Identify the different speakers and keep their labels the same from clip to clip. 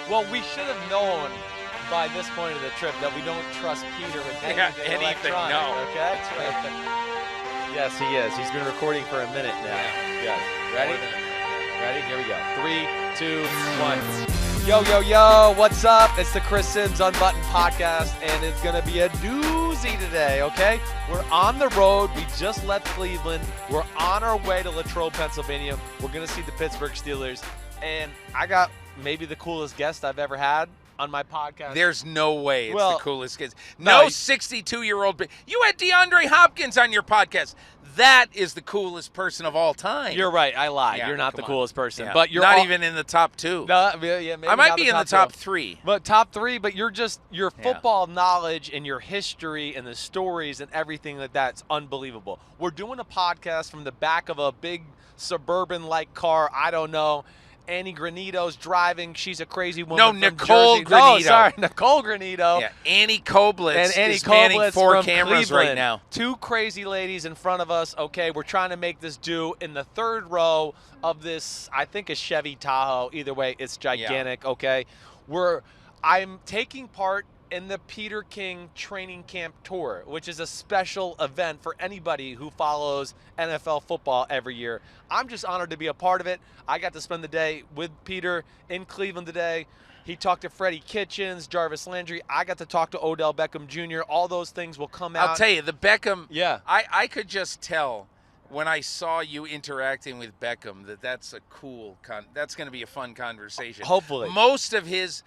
Speaker 1: Well, we should have known by this point of the trip that we don't trust Peter with anything electronic.
Speaker 2: No.
Speaker 1: Okay? That's right. Yes, he is. He's been recording for a minute now. Yes. Ready? Ready? Here we go. 3, 2, 1. Yo, yo, yo. What's up? It's the Chris Sims Unbuttoned podcast, and it's going to be a doozy today, okay? We're on the road. We just left Cleveland. We're on our way to Latrobe, Pennsylvania. We're going to see the Pittsburgh Steelers, and I got maybe the coolest guest I've ever had on my podcast.
Speaker 2: There's no way it's the coolest guest.
Speaker 1: No,
Speaker 2: 62-year-old. You had DeAndre Hopkins on your podcast. That is the coolest person of all time.
Speaker 1: You're right. I lied.
Speaker 2: Yeah,
Speaker 1: you're not the coolest person.
Speaker 2: Yeah.
Speaker 1: But you're
Speaker 2: not even in the top 2.
Speaker 1: No, yeah, maybe
Speaker 2: I might
Speaker 1: not
Speaker 2: be
Speaker 1: the
Speaker 2: in the top
Speaker 1: 2.
Speaker 2: 3.
Speaker 1: But top 3, but you're just your football knowledge and your history and the stories and everything that's unbelievable. We're doing a podcast from the back of a big suburban-like car. I don't know. Annie Granito's driving. She's a crazy woman.
Speaker 2: No,
Speaker 1: from
Speaker 2: Nicole
Speaker 1: Jersey.
Speaker 2: Granito.
Speaker 1: No, sorry, Nicole Granito.
Speaker 2: Yeah, Annie Koblitz
Speaker 1: and Annie
Speaker 2: is manning
Speaker 1: Koblitz
Speaker 2: 4
Speaker 1: from
Speaker 2: cameras
Speaker 1: Cleveland.
Speaker 2: right now.
Speaker 1: 2 crazy ladies in front of us. Okay, we're trying to make this do in the 3rd row of this, I think, a Chevy Tahoe. Either way, it's gigantic. Yeah. Okay, I'm taking part in the Peter King Training Camp Tour, which is a special event for anybody who follows NFL football every year. I'm just honored to be a part of it. I got to spend the day with Peter in Cleveland today. He talked to Freddie Kitchens, Jarvis Landry. I got to talk to Odell Beckham Jr. All those things will come out.
Speaker 2: I'll tell you, the Beckham,
Speaker 1: yeah.
Speaker 2: I could just tell when I saw you interacting with Beckham that's a cool that's going to be a fun conversation.
Speaker 1: Hopefully.
Speaker 2: Most of his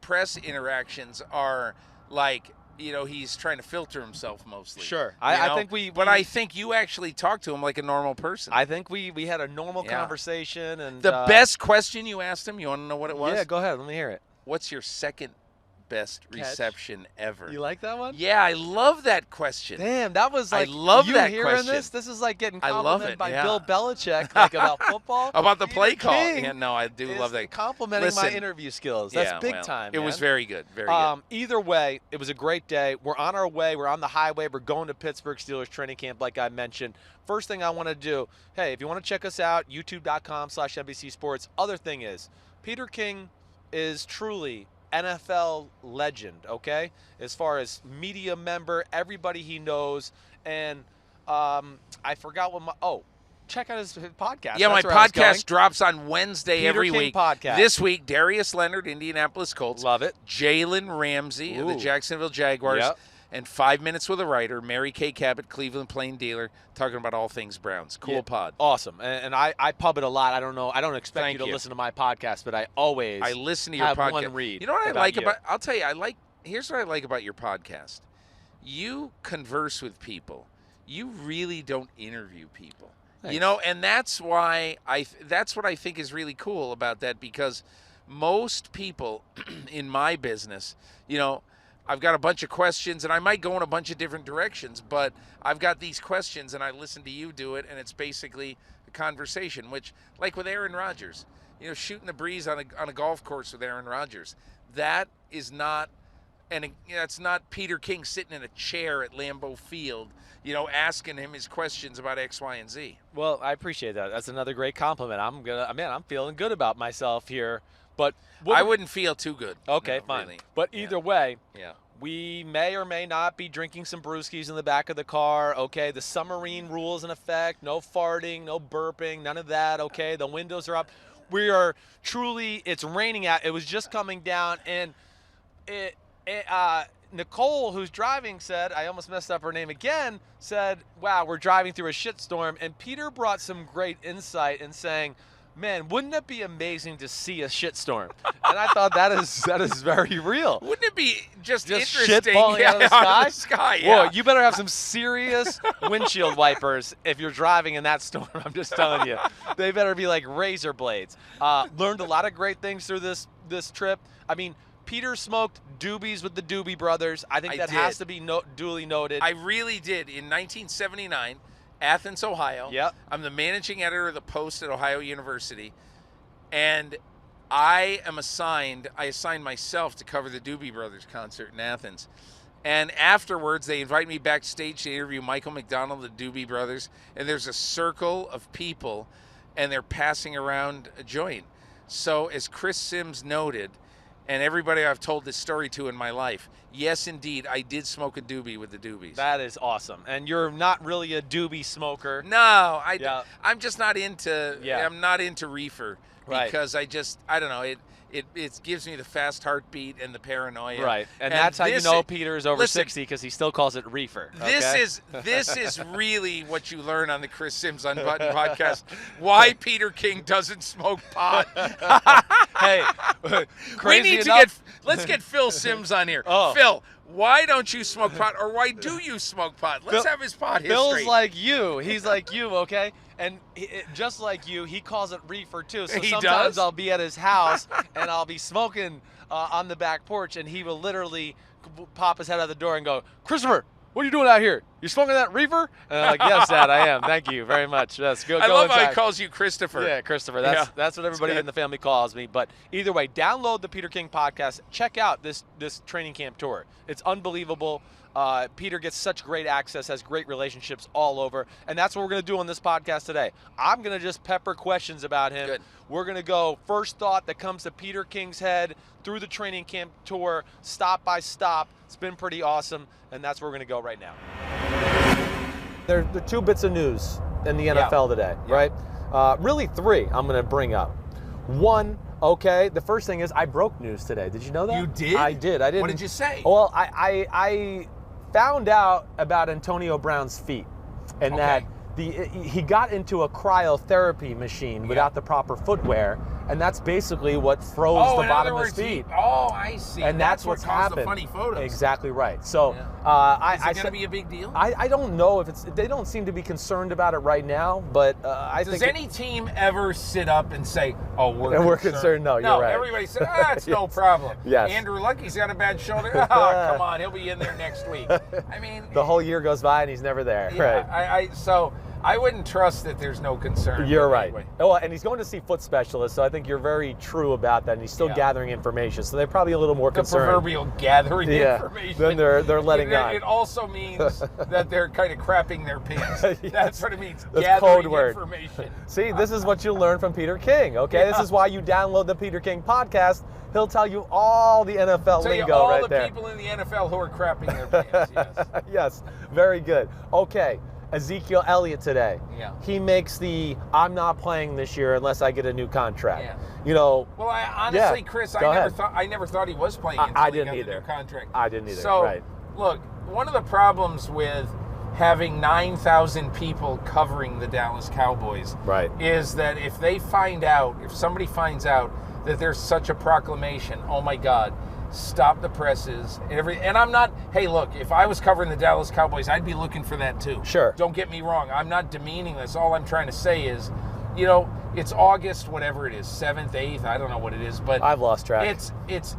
Speaker 2: press interactions are like, he's trying to filter himself mostly.
Speaker 1: Sure. I think
Speaker 2: but I think you actually talked to him like a normal person.
Speaker 1: I think we had a normal conversation. And
Speaker 2: the best question you asked him, you want to know what it was?
Speaker 1: Yeah, go ahead. Let me hear it.
Speaker 2: What's your second best reception ever?
Speaker 1: You like that one?
Speaker 2: Yeah, I love that question.
Speaker 1: Damn, that was like,
Speaker 2: I love
Speaker 1: you
Speaker 2: that
Speaker 1: hearing
Speaker 2: question.
Speaker 1: This is like getting
Speaker 2: I love
Speaker 1: complimented
Speaker 2: it,
Speaker 1: by
Speaker 2: yeah.
Speaker 1: Bill Belichick, like about football.
Speaker 2: About the play call.
Speaker 1: King
Speaker 2: Yeah, no, I do love that.
Speaker 1: Complimenting my interview skills. That's big time,
Speaker 2: It
Speaker 1: man.
Speaker 2: was very good, very good.
Speaker 1: Either way, it was a great day. We're on our way. We're on the highway. We're going to Pittsburgh Steelers training camp, like I mentioned. First thing I want to do, hey, if you want to check us out, youtube.com/NBC Sports. Other thing is, Peter King is truly NFL legend, okay? As far as media member, everybody he knows. And I forgot what check out his podcast.
Speaker 2: Yeah,
Speaker 1: That's
Speaker 2: my
Speaker 1: where I was
Speaker 2: podcast
Speaker 1: going.
Speaker 2: drops on Wednesday
Speaker 1: Peter
Speaker 2: every
Speaker 1: King
Speaker 2: week.
Speaker 1: podcast.
Speaker 2: This week, Darius Leonard, Indianapolis Colts.
Speaker 1: Love it.
Speaker 2: Jalen Ramsey of the Jacksonville Jaguars.
Speaker 1: Yep.
Speaker 2: And 5 Minutes with a Writer, Mary Kay Cabot, Cleveland Plain Dealer, talking about all things Browns. Cool pod.
Speaker 1: Awesome. And I pub it a lot. I don't know. I don't expect you to listen to my podcast, but I
Speaker 2: listen to your
Speaker 1: have
Speaker 2: podcast.
Speaker 1: one read.
Speaker 2: You know what I like
Speaker 1: you.
Speaker 2: about I'll tell you, here's what I like about your podcast. You converse with people. You really don't interview people.
Speaker 1: Thanks.
Speaker 2: And that's why that's what I think is really cool about that, because most people in my business, I've got a bunch of questions, and I might go in a bunch of different directions, but I've got these questions, and I listen to you do it, and it's basically a conversation, which, like with Aaron Rodgers, shooting the breeze on a golf course with Aaron Rodgers, that is not, and that's not Peter King sitting in a chair at Lambeau Field, asking him his questions about X, Y, and Z.
Speaker 1: Well, I appreciate that. That's another great compliment. I'm feeling good about myself here. But
Speaker 2: I wouldn't feel too good.
Speaker 1: Okay,
Speaker 2: no,
Speaker 1: fine.
Speaker 2: Really.
Speaker 1: But either way,
Speaker 2: yeah,
Speaker 1: we may or may not be drinking some brewskis in the back of the car. Okay, the submarine rules in effect. No farting, no burping, none of that. Okay, the windows are up. We are truly. It's raining out. It was just coming down, and Nicole, who's driving, said, I almost messed up her name again, said, wow, we're driving through a shitstorm. And Peter brought some great insight in saying, man, wouldn't it be amazing to see a shitstorm? And I thought that is very real.
Speaker 2: Wouldn't it be just interesting?
Speaker 1: Shit falling out of the
Speaker 2: sky? Yeah.
Speaker 1: Whoa, you better have some serious windshield wipers if you're driving in that storm. I'm just telling you. They better be like razor blades. Learned a lot of great things through this trip. I mean, Peter smoked doobies with the Doobie Brothers. I think that has to be duly noted.
Speaker 2: I really did. In 1979, Athens, Ohio.
Speaker 1: Yep.
Speaker 2: I'm the managing editor of the Post at Ohio University, and I assigned myself to cover the Doobie Brothers concert in Athens. And afterwards, they invite me backstage to interview Michael McDonald, the Doobie Brothers, and there's a circle of people, and they're passing around a joint. So as Chris Sims noted, and everybody I've told this story to in my life, yes, indeed, I did smoke a doobie with the doobies.
Speaker 1: That is awesome. And you're not really a doobie smoker.
Speaker 2: No, I'm just not into.
Speaker 1: Yeah.
Speaker 2: I'm not into reefer because
Speaker 1: Right.
Speaker 2: I don't know. It gives me the fast heartbeat and the paranoia.
Speaker 1: Right. And that's how you know Peter's over
Speaker 2: listen,
Speaker 1: 60 because he still calls it reefer. Okay?
Speaker 2: This is really what you learn on the Chris Sims Unbuttoned podcast. Why Peter King doesn't smoke pot.
Speaker 1: Hey,
Speaker 2: we need
Speaker 1: enough,
Speaker 2: let's get Phil Sims on here.
Speaker 1: Oh.
Speaker 2: Phil, why don't you smoke pot, or why do you smoke pot? Let's have his pot history.
Speaker 1: Phil's like you. He's like you, okay? And just like you, he calls it reefer too. So
Speaker 2: He
Speaker 1: sometimes
Speaker 2: does?
Speaker 1: I'll be at his house and I'll be smoking on the back porch, and he will literally pop his head out the door and go, "Christopher, what are you doing out here? You smoking that reefer?" And I'm like, "Yes, Dad, I am. Thank you very much. Yes, go
Speaker 2: I love
Speaker 1: inside."
Speaker 2: how he calls you Christopher.
Speaker 1: Yeah, Christopher. That's what everybody
Speaker 2: good.
Speaker 1: in the family calls me. But either way, download the Peter King podcast. Check out this training camp tour. It's unbelievable. Peter gets such great access, has great relationships all over, and that's what we're going to do on this podcast today. I'm going to just pepper questions about him.
Speaker 2: Good.
Speaker 1: We're going to go first thought that comes to Peter King's head through the training camp tour, stop by stop. It's been pretty awesome, and that's where we're going to go right now. There are two bits of news in the NFL today, right? Really three I'm going to bring up. One, okay, the first thing is I broke news today. Did you know that?
Speaker 2: You did?
Speaker 1: I did. I didn't.
Speaker 2: What did you say?
Speaker 1: Well, I found out about Antonio Brown's feet and that he got into a cryotherapy machine without the proper footwear, and that's basically what froze the bottom of his feet.
Speaker 2: I see.
Speaker 1: And that's what's
Speaker 2: what caused
Speaker 1: happened.
Speaker 2: The funny photos.
Speaker 1: Exactly right. So
Speaker 2: Is it
Speaker 1: I
Speaker 2: going to be a big deal?
Speaker 1: I don't know if it's. They don't seem to be concerned about it right now, but I think.
Speaker 2: Does any team ever sit up and say, "Oh, we're
Speaker 1: concerned"? No, you're right.
Speaker 2: Everybody said, "It's no problem."
Speaker 1: Yes.
Speaker 2: Andrew Lucky's got a bad shoulder. Oh, come on, he'll be in there next week. I mean,
Speaker 1: the whole year goes by and he's never there.
Speaker 2: yeah,
Speaker 1: Right.
Speaker 2: So I wouldn't trust that there's no concern.
Speaker 1: You're right.
Speaker 2: Anyway.
Speaker 1: Oh, and he's going to see foot specialists, so I think you're very true about that. And he's still gathering information, so they're probably a little more
Speaker 2: The
Speaker 1: concerned.
Speaker 2: proverbial gathering information.
Speaker 1: Then they're letting on.
Speaker 2: It also means that they're kind of crapping their pants.
Speaker 1: Yes.
Speaker 2: That's what it means.
Speaker 1: That's
Speaker 2: gathering
Speaker 1: code word.
Speaker 2: information.
Speaker 1: See, this is what you learn from Peter King. Okay, This is why you download the Peter King podcast. He'll tell you all the NFL
Speaker 2: Tell you
Speaker 1: lingo
Speaker 2: all
Speaker 1: right
Speaker 2: the
Speaker 1: there.
Speaker 2: people in the NFL who are crapping their pants. Yes.
Speaker 1: Yes, very good. Okay, Ezekiel Elliott today.
Speaker 2: Yeah.
Speaker 1: He makes the I'm not playing this year unless I get a new contract.
Speaker 2: Yeah.
Speaker 1: You know.
Speaker 2: Well, honestly, Chris,
Speaker 1: Go ahead.
Speaker 2: I never thought he was playing until
Speaker 1: I
Speaker 2: he
Speaker 1: didn't
Speaker 2: got the
Speaker 1: either.
Speaker 2: new contract.
Speaker 1: I didn't either.
Speaker 2: So,
Speaker 1: right.
Speaker 2: look, one of the problems with having 9,000 people covering the Dallas Cowboys
Speaker 1: Right.
Speaker 2: is that if somebody finds out that there's such a proclamation, oh my God, stop the presses. And I'm not, hey, look, if I was covering the Dallas Cowboys, I'd be looking for that too.
Speaker 1: Sure.
Speaker 2: Don't get me wrong. I'm not demeaning this. All I'm trying to say is, it's August, whatever it is, 7th, 8th, I don't know what it is, but
Speaker 1: I've lost track.
Speaker 2: It's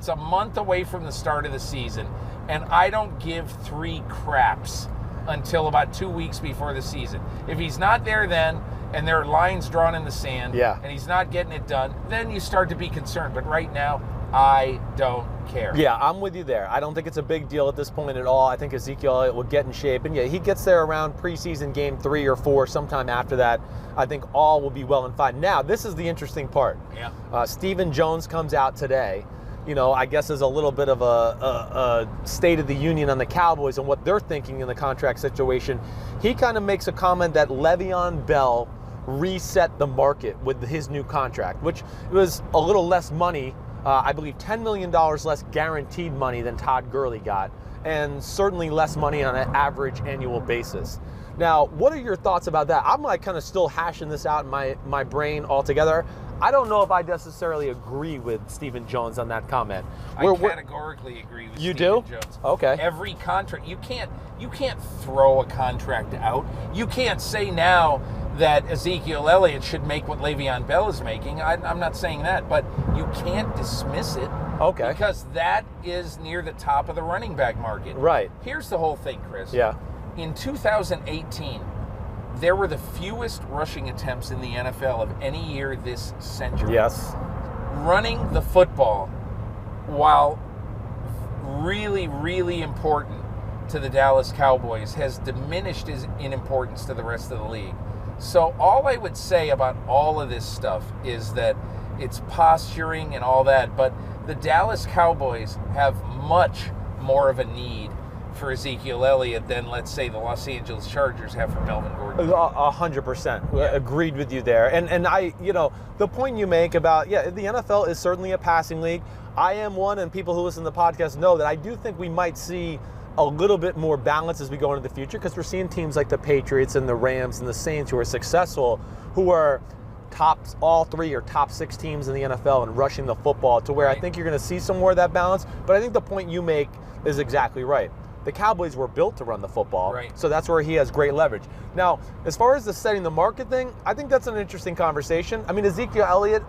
Speaker 2: a month away from the start of the season, and I don't give three craps until about 2 weeks before the season. If he's not there then, and there are lines drawn in the sand, and he's not getting it done, then you start to be concerned. But right now, I don't care.
Speaker 1: Yeah, I'm with you there. I don't think it's a big deal at this point at all. I think Ezekiel Elliott will get in shape. And yeah, he gets there around preseason game 3 or 4, sometime after that. I think all will be well and fine. Now, this is the interesting part.
Speaker 2: Yeah.
Speaker 1: Stephen Jones comes out today. I guess is a little bit of a state of the union on the Cowboys and what they're thinking in the contract situation. He kind of makes a comment that Le'Veon Bell reset the market with his new contract, which was a little less money. I believe $10 million less guaranteed money than Todd Gurley got, and certainly less money on an average annual basis. Now, what are your thoughts about that? I'm like kind of still hashing this out in my brain altogether. I don't know if I necessarily agree with Stephen Jones on that comment.
Speaker 2: I categorically agree with
Speaker 1: you
Speaker 2: Stephen
Speaker 1: do?
Speaker 2: Jones.
Speaker 1: Okay.
Speaker 2: Every contract, you can't throw a contract out. You can't say now that Ezekiel Elliott should make what Le'Veon Bell is making. I'm not saying that, but you can't dismiss it.
Speaker 1: Okay.
Speaker 2: Because that is near the top of the running back market.
Speaker 1: Right.
Speaker 2: Here's the whole thing, Chris.
Speaker 1: Yeah.
Speaker 2: In 2018, there were the fewest rushing attempts in the NFL of any year this century.
Speaker 1: Yes.
Speaker 2: Running the football, while really, really important to the Dallas Cowboys, has diminished in importance to the rest of the league. So all I would say about all of this stuff is that it's posturing and all that, but the Dallas Cowboys have much more of a need for Ezekiel Elliott than, let's say, the Los Angeles Chargers have for Melvin Gordon.
Speaker 1: 100%. Agreed with you there. And I, the point you make about, the NFL is certainly a passing league. I am one, and people who listen to the podcast know that I do think we might see a little bit more balance as we go into the future, because we're seeing teams like the Patriots and the Rams and the Saints who are successful, who are all three are top 6 teams in the NFL and rushing the football, to where I think you're going to see some more of that balance. But I think the point you make is exactly right. The Cowboys were built to run the football, so that's where he has great leverage. Now, as far as the setting the market thing, I think that's an interesting conversation. I mean, Ezekiel Elliott,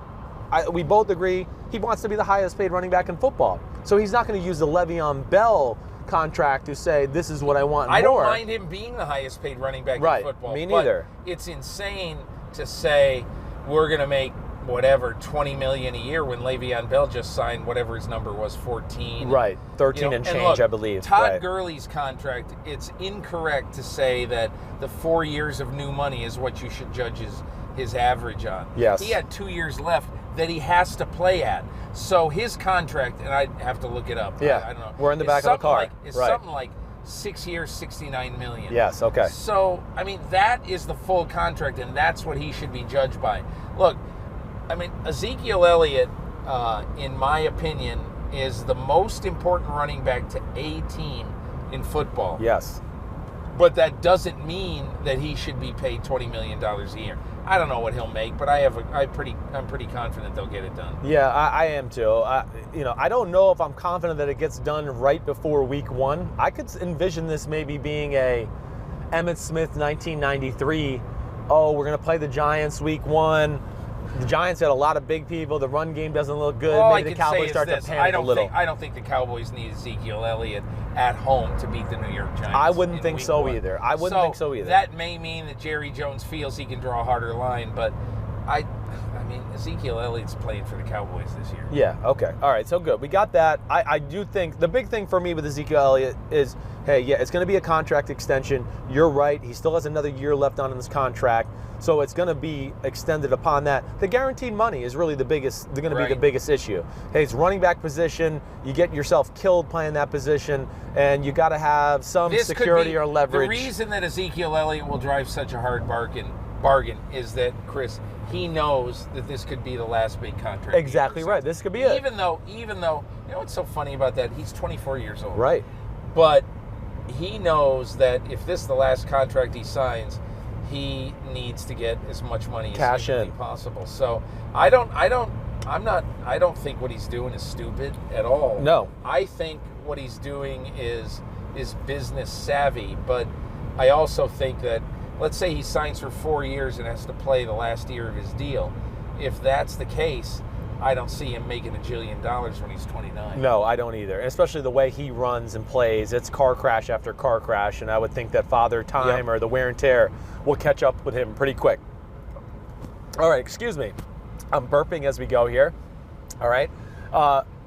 Speaker 1: we both agree he wants to be the highest paid running back in football. So he's not going to use the Le'Veon Bell contract to say, this is what I want more.
Speaker 2: I don't mind him being the highest paid running back in football.
Speaker 1: Me neither.
Speaker 2: But it's insane to say we're going to make whatever, $20 million a year, when Le'Veon Bell just signed whatever his number was, 14.
Speaker 1: Right, 13 and change,
Speaker 2: look,
Speaker 1: I believe.
Speaker 2: Todd Gurley's contract, it's incorrect to say that the 4 years of new money is what you should judge his average on.
Speaker 1: Yes.
Speaker 2: He had 2 years left that he has to play at. So his contract, and I'd have to look it up.
Speaker 1: Yeah,
Speaker 2: I don't know.
Speaker 1: We're in the back of the car.
Speaker 2: It's something like 6 years, $69 million.
Speaker 1: Yes, okay.
Speaker 2: So, I mean, that is the full contract, and that's what he should be judged by. Look, I mean, Ezekiel Elliott, in my opinion, is the most important running back to a team in football.
Speaker 1: Yes.
Speaker 2: But that doesn't mean that he should be paid $20 million a year. I don't know what he'll make, but I'm pretty confident they'll get it done.
Speaker 1: Yeah, I am too. I don't know if I'm confident that it gets done right before week 1. I could envision this maybe being a Emmitt Smith 1993. Oh, we're going to play the Giants week 1. The Giants had a lot of big people. The run game doesn't look good.
Speaker 2: All
Speaker 1: maybe the Cowboys start to panic a little.
Speaker 2: I don't think the Cowboys need Ezekiel Elliott at home to beat the New York Giants.
Speaker 1: I wouldn't think so either.
Speaker 2: That may mean that Jerry Jones feels he can draw a harder line, but I mean, Ezekiel Elliott's playing for the Cowboys this year.
Speaker 1: Yeah, okay. All right, so good. We got that. I do think the big thing for me with Ezekiel Elliott is, hey, yeah, it's going to be a contract extension. You're right. He still has another year left on in this contract. So it's going to be extended upon that. The guaranteed money is really be the biggest issue. Hey, it's running back position. You get yourself killed playing that position, and you got to have some security or leverage.
Speaker 2: The reason that Ezekiel Elliott will drive such a hard bargain is that, Chris, he knows that this could be the last big contract.
Speaker 1: Exactly right. This could be it.
Speaker 2: Even though, you know what's so funny about that? He's 24 years old.
Speaker 1: Right.
Speaker 2: But he knows that if this is the last contract he signs, he needs to get as much money as possible. So I don't think what he's doing is stupid at all.
Speaker 1: No.
Speaker 2: I think what he's doing is business savvy, but I also think that, let's say he signs for 4 years and has to play the last year of his deal. If that's the case, I don't see him making $1 jillion when he's 29.
Speaker 1: No, I don't either. Especially the way he runs and plays. It's car crash after car crash, and I would think that Father Time or the wear and tear will catch up with him pretty quick. All right, excuse me. I'm burping as we go here. All right.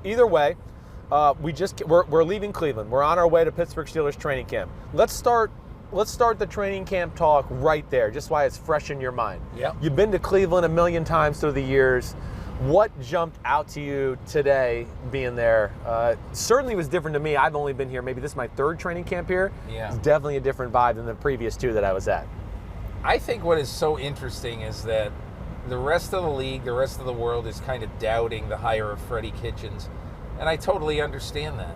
Speaker 1: Either way, we're leaving Cleveland. We're on our way to Pittsburgh Steelers training camp. Let's start the training camp talk right there, just why it's fresh in your mind.
Speaker 2: Yeah.
Speaker 1: You've been to Cleveland a million times through the years. What jumped out to you today being there? Certainly was different to me. I've only been here, maybe this is my 3rd training camp here.
Speaker 2: Yeah.
Speaker 1: It's definitely a different vibe than the previous 2 that I was at.
Speaker 2: I think what is so interesting is that the rest of the league, the rest of the world is kind of doubting the hire of Freddie Kitchens. And I totally understand that.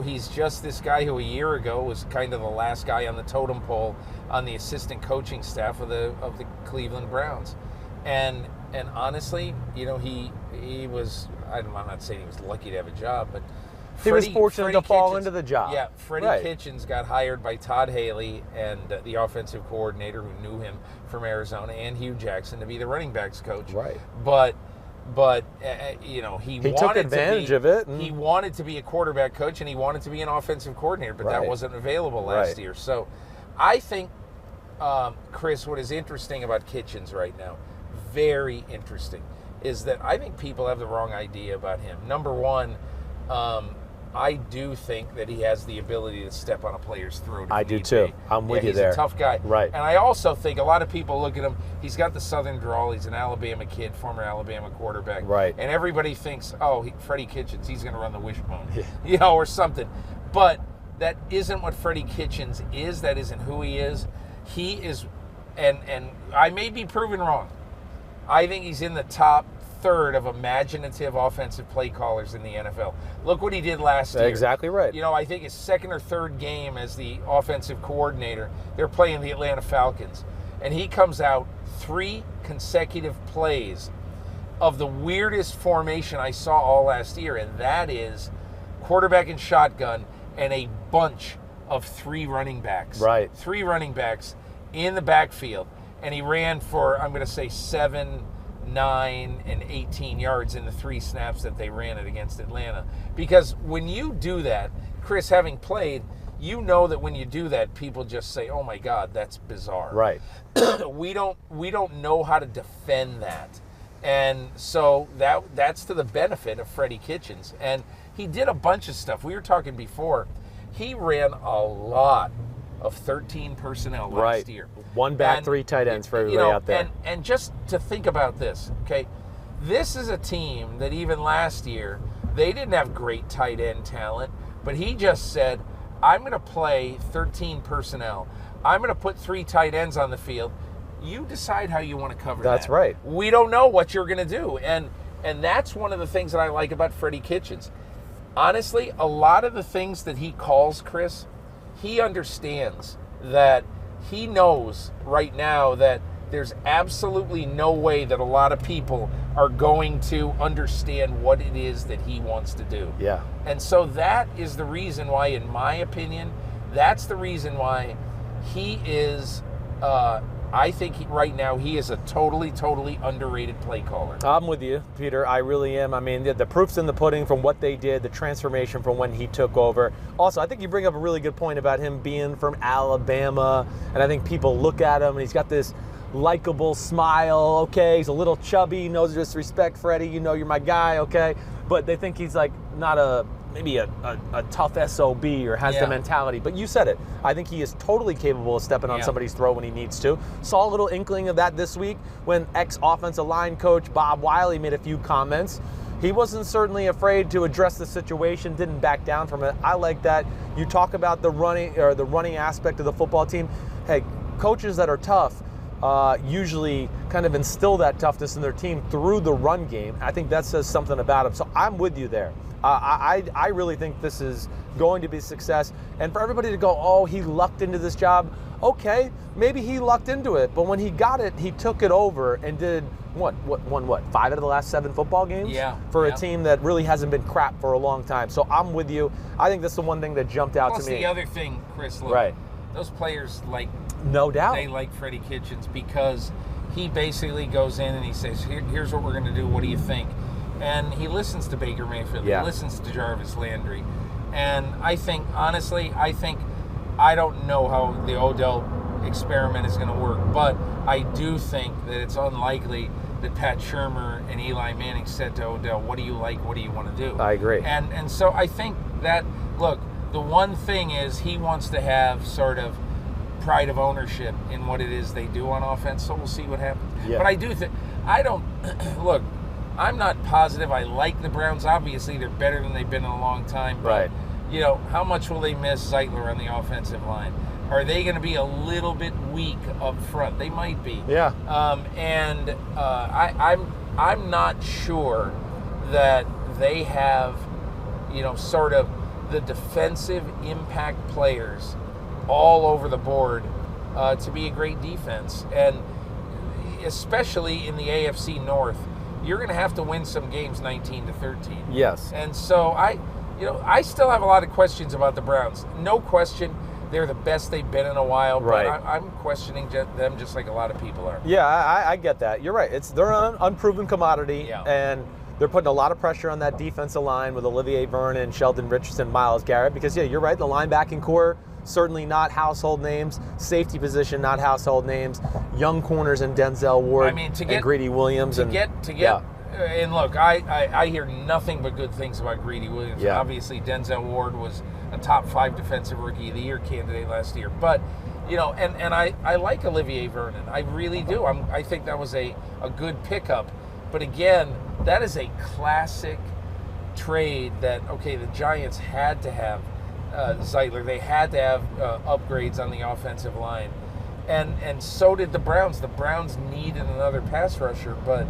Speaker 2: He's just this guy who a year ago was kind of the last guy on the totem pole on the assistant coaching staff of the Cleveland Browns. And honestly, he was, I'm not saying he was lucky to have a job, but
Speaker 1: he was fortunate to fall into the job.
Speaker 2: Yeah, Freddie Kitchens got hired by Todd Haley and the offensive coordinator who knew him from Arizona, and Hugh Jackson, to be the running backs coach.
Speaker 1: Right.
Speaker 2: But he
Speaker 1: took advantage of it.
Speaker 2: He wanted to be a quarterback coach, and he wanted to be an offensive coordinator, but that wasn't available last year. So I think, Chris, what is interesting about Kitchens right now, very interesting, is that I think people have the wrong idea about him. Number one, I do think that he has the ability to step on a player's throat.
Speaker 1: I do too. I'm with you there.
Speaker 2: He's a tough guy.
Speaker 1: Right.
Speaker 2: And I also think a lot of people look at him, he's got the Southern drawl, he's an Alabama kid, former Alabama quarterback.
Speaker 1: Right.
Speaker 2: And everybody thinks, Freddie Kitchens, he's going to run the wishbone, or something. But that isn't what Freddie Kitchens is. That isn't who he is. He is, and I may be proven wrong. I think he's in the top third of imaginative offensive play callers in the NFL. Look what he did last year.
Speaker 1: Exactly right.
Speaker 2: I think his second or third game as the offensive coordinator, they're playing the Atlanta Falcons. And he comes out 3 consecutive plays of the weirdest formation I saw all last year, and that is quarterback and shotgun and a bunch of 3 running backs.
Speaker 1: Right.
Speaker 2: 3 running backs in the backfield. And he ran for, I'm going to say, 7, 9, and 18 yards in the 3 snaps that they ran it against Atlanta. Because when you do that, Chris, having played, you know that when you do that, people just say, "Oh my God, that's bizarre."
Speaker 1: Right.
Speaker 2: We don't know how to defend that, and so that's to the benefit of Freddie Kitchens. And he did a bunch of stuff. We were talking before. He ran a lot of 13 personnel last year.
Speaker 1: 1 back, 3 tight ends for everybody out there.
Speaker 2: And just to think about this, okay, this is a team that even last year, they didn't have great tight end talent, but he just said, I'm going to play 13 personnel. I'm going to put 3 tight ends on the field. You decide how you want to cover that.
Speaker 1: That's right.
Speaker 2: We don't know what you're going to do. And that's one of the things that I like about Freddie Kitchens. Honestly, a lot of the things that he calls, Chris, he understands that he knows right now that there's absolutely no way that a lot of people are going to understand what it is that he wants to do.
Speaker 1: Yeah.
Speaker 2: And so that is the reason why, in my opinion, that's the reason why he is, I think right now he is a totally, totally underrated play caller.
Speaker 1: I'm with you, Peter. I really am. I mean, the proof's in the pudding from what they did, the transformation from when he took over. Also, I think you bring up a really good point about him being from Alabama, and I think people look at him, and he's got this likable smile, okay? He's a little chubby, knows to disrespect Freddie, you're my guy, okay? But they think he's like not maybe a tough SOB or has the mentality. But you said it. I think he is totally capable of stepping on somebody's throat when he needs to. Saw a little inkling of that this week when ex-offensive line coach Bob Wiley made a few comments. He wasn't certainly afraid to address the situation, didn't back down from it. I like that. You talk about the running aspect of the football team. Hey, coaches that are tough usually kind of instill that toughness in their team through the run game. I think that says something about him. So I'm with you there. I really think this is going to be a success. And for everybody to go, oh, he lucked into this job. Okay, maybe he lucked into it. But when he got it, he took it over and did won 5 out of the last 7 football games?
Speaker 2: Yeah.
Speaker 1: For a team that really hasn't been crap for a long time. So I'm with you. I think that's the one thing that jumped out to me.
Speaker 2: The other thing, Chris, look,
Speaker 1: right.
Speaker 2: Those players
Speaker 1: no doubt.
Speaker 2: They like Freddie Kitchens because he basically goes in and he says, here's what we're going to do. What do you think? And he listens to Baker Mayfield.
Speaker 1: Yeah.
Speaker 2: He listens to Jarvis Landry. And I think, honestly, I don't know how the Odell experiment is going to work, but I do think that it's unlikely that Pat Shurmur and Eli Manning said to Odell, what do you like? What do you want to do?
Speaker 1: I agree.
Speaker 2: And so I think that, look, the one thing is he wants to have sort of pride of ownership in what it is they do on offense, so we'll see what happens.
Speaker 1: Yeah.
Speaker 2: But I do think, look, I'm not positive. I like the Browns. Obviously, they're better than they've been in a long time. But,
Speaker 1: right.
Speaker 2: How much will they miss Zeitler on the offensive line? Are they going to be a little bit weak up front? They might be.
Speaker 1: Yeah.
Speaker 2: I'm not sure that they have, sort of the defensive impact players all over the board to be a great defense. And especially in the AFC North, you're going to have to win some games 19-13.
Speaker 1: Yes.
Speaker 2: And so I still have a lot of questions about the Browns. No question, they're the best they've been in a while,
Speaker 1: right.
Speaker 2: But I'm questioning them just like a lot of people are.
Speaker 1: Yeah, I get that. You're right. They're an unproven commodity, and they're putting a lot of pressure on that defensive line with Olivier Vernon, Sheldon Richardson, Myles Garrett, because, you're right, the linebacking core, certainly not household names. Safety position, not household names. Young corners in Denzel Ward and Greedy Williams.
Speaker 2: To get And look, I hear nothing but good things about Greedy Williams.
Speaker 1: Yeah.
Speaker 2: Obviously, Denzel Ward was a top 5 defensive rookie of the year candidate last year. But, and I like Olivier Vernon. I really do. I think that was a good pickup. But again, that is a classic trade that, okay, the Giants had to have Zeitler. They had to have upgrades on the offensive line. And so did the Browns. The Browns needed another pass rusher, but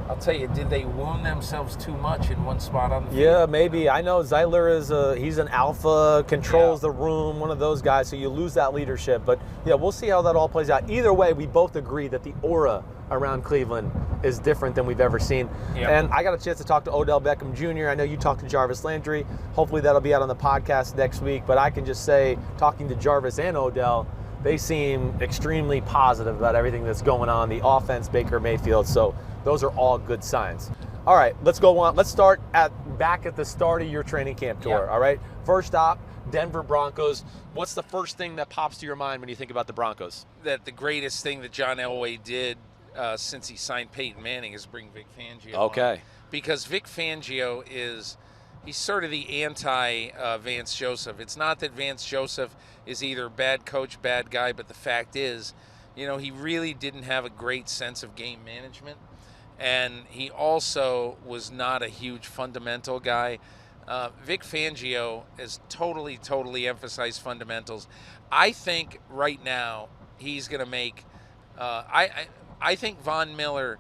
Speaker 2: I'll tell you, did they wound themselves too much in one spot on the field?
Speaker 1: Yeah, maybe. I know Zeitler he's an alpha, controls the room, one of those guys, so you lose that leadership. But, yeah, we'll see how that all plays out. Either way, we both agree that the aura around Cleveland is different than we've ever seen.
Speaker 2: Yep.
Speaker 1: And I got a chance to talk to Odell Beckham Jr. I know you talked to Jarvis Landry. Hopefully that'll be out on the podcast next week. But I can just say, talking to Jarvis and Odell, they seem extremely positive about everything that's going on, the offense, Baker Mayfield. So those are all good signs. All right, let's go on. Let's start back at the start of your training camp tour,
Speaker 2: Yeah.
Speaker 1: all right? First stop, Denver Broncos. What's the first thing that pops to your mind when you think about the Broncos?
Speaker 2: That the greatest thing that John Elway did since he signed Peyton Manning is bring Vic Fangio
Speaker 1: Okay.
Speaker 2: on. Because Vic Fangio he's sort of the anti-Vance Joseph. It's not that Vance Joseph is either bad coach, bad guy, but the fact is, he really didn't have a great sense of game management. And he also was not a huge fundamental guy. Vic Fangio has totally emphasized fundamentals. I think right now he's going to make I think Von Miller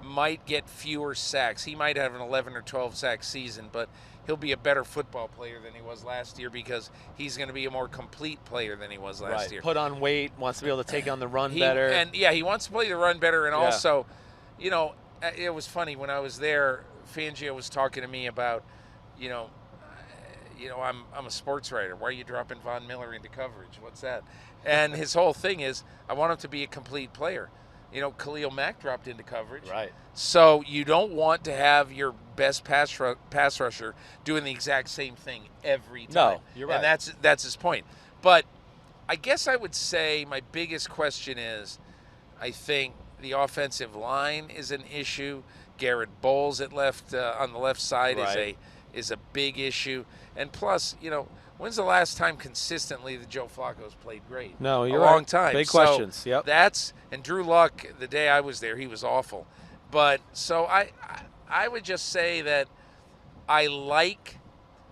Speaker 2: might get fewer sacks. He might have an 11 or 12 sack season, but he'll be a better football player than he was last year because he's going to be a more complete player than he was last year.
Speaker 1: Put on weight, wants to be able to take on the run better.
Speaker 2: And, yeah, he wants to play the run better. And also, it was funny. When I was there, Fangio was talking to me about, I'm a sports writer. Why are you dropping Von Miller into coverage? What's that? And his whole thing is, I want him to be a complete player. Khalil Mack dropped into coverage.
Speaker 1: Right.
Speaker 2: So you don't want to have your best pass rusher doing the exact same thing every time.
Speaker 1: No, you're right.
Speaker 2: And that's his point. But I guess I would say my biggest question is, I think the offensive line is an issue. Garrett Bowles at left on the left side is a big issue. And plus, when's the last time consistently that Joe Flacco's played great?
Speaker 1: No, you're
Speaker 2: a long time.
Speaker 1: Big questions. Yep.
Speaker 2: And Drew Luck, the day I was there, he was awful. But so I would just say that I like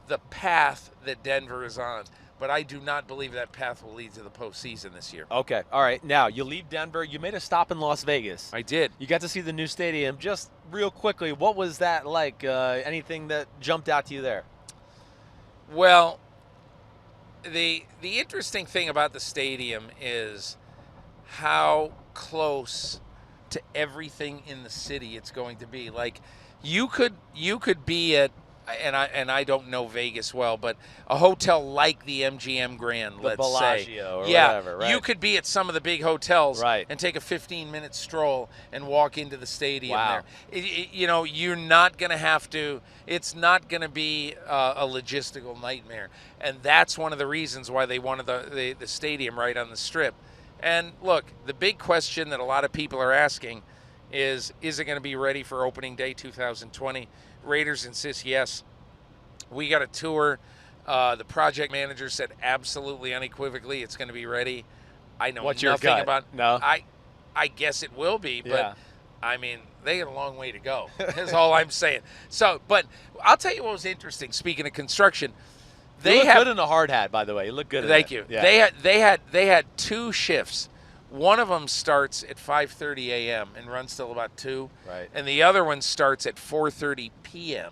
Speaker 2: the path that Denver is on, but I do not believe that path will lead to the postseason this year.
Speaker 1: Okay. All right. Now, you leave Denver. You made a stop in Las Vegas.
Speaker 2: I did.
Speaker 1: You got to see the new stadium. Just real quickly, what was that like? Anything that jumped out to you there?
Speaker 2: Well, the interesting thing about the stadium is how close to everything in the city it's going to be. Like you could be at, and I don't know Vegas well, but a hotel like the MGM Grand, let's say.
Speaker 1: Bellagio or whatever, right?
Speaker 2: You could be at some of the big hotels
Speaker 1: and
Speaker 2: take a 15-minute stroll and walk into the stadium
Speaker 1: wow.
Speaker 2: there. You're not going to have to – it's not going to be a logistical nightmare. And that's one of the reasons why they wanted the stadium right on the Strip. And, look, the big question that a lot of people are asking is it going to be ready for opening day 2020? Raiders insist yes. We got a tour. The project manager said absolutely unequivocally it's going to be ready. I know
Speaker 1: What's
Speaker 2: nothing
Speaker 1: your gut?
Speaker 2: about.
Speaker 1: No,
Speaker 2: I guess it will be, but
Speaker 1: yeah.
Speaker 2: I mean they got a long way to go. That's all I'm saying. So, but I'll tell you what was interesting. Speaking of construction,
Speaker 1: you look good in a hard hat, by the way. You look good.
Speaker 2: Thank you.
Speaker 1: Yeah.
Speaker 2: They had two shifts. One of them starts at 5:30 a.m. and runs till about 2.
Speaker 1: Right.
Speaker 2: And the other one starts at 4:30 p.m.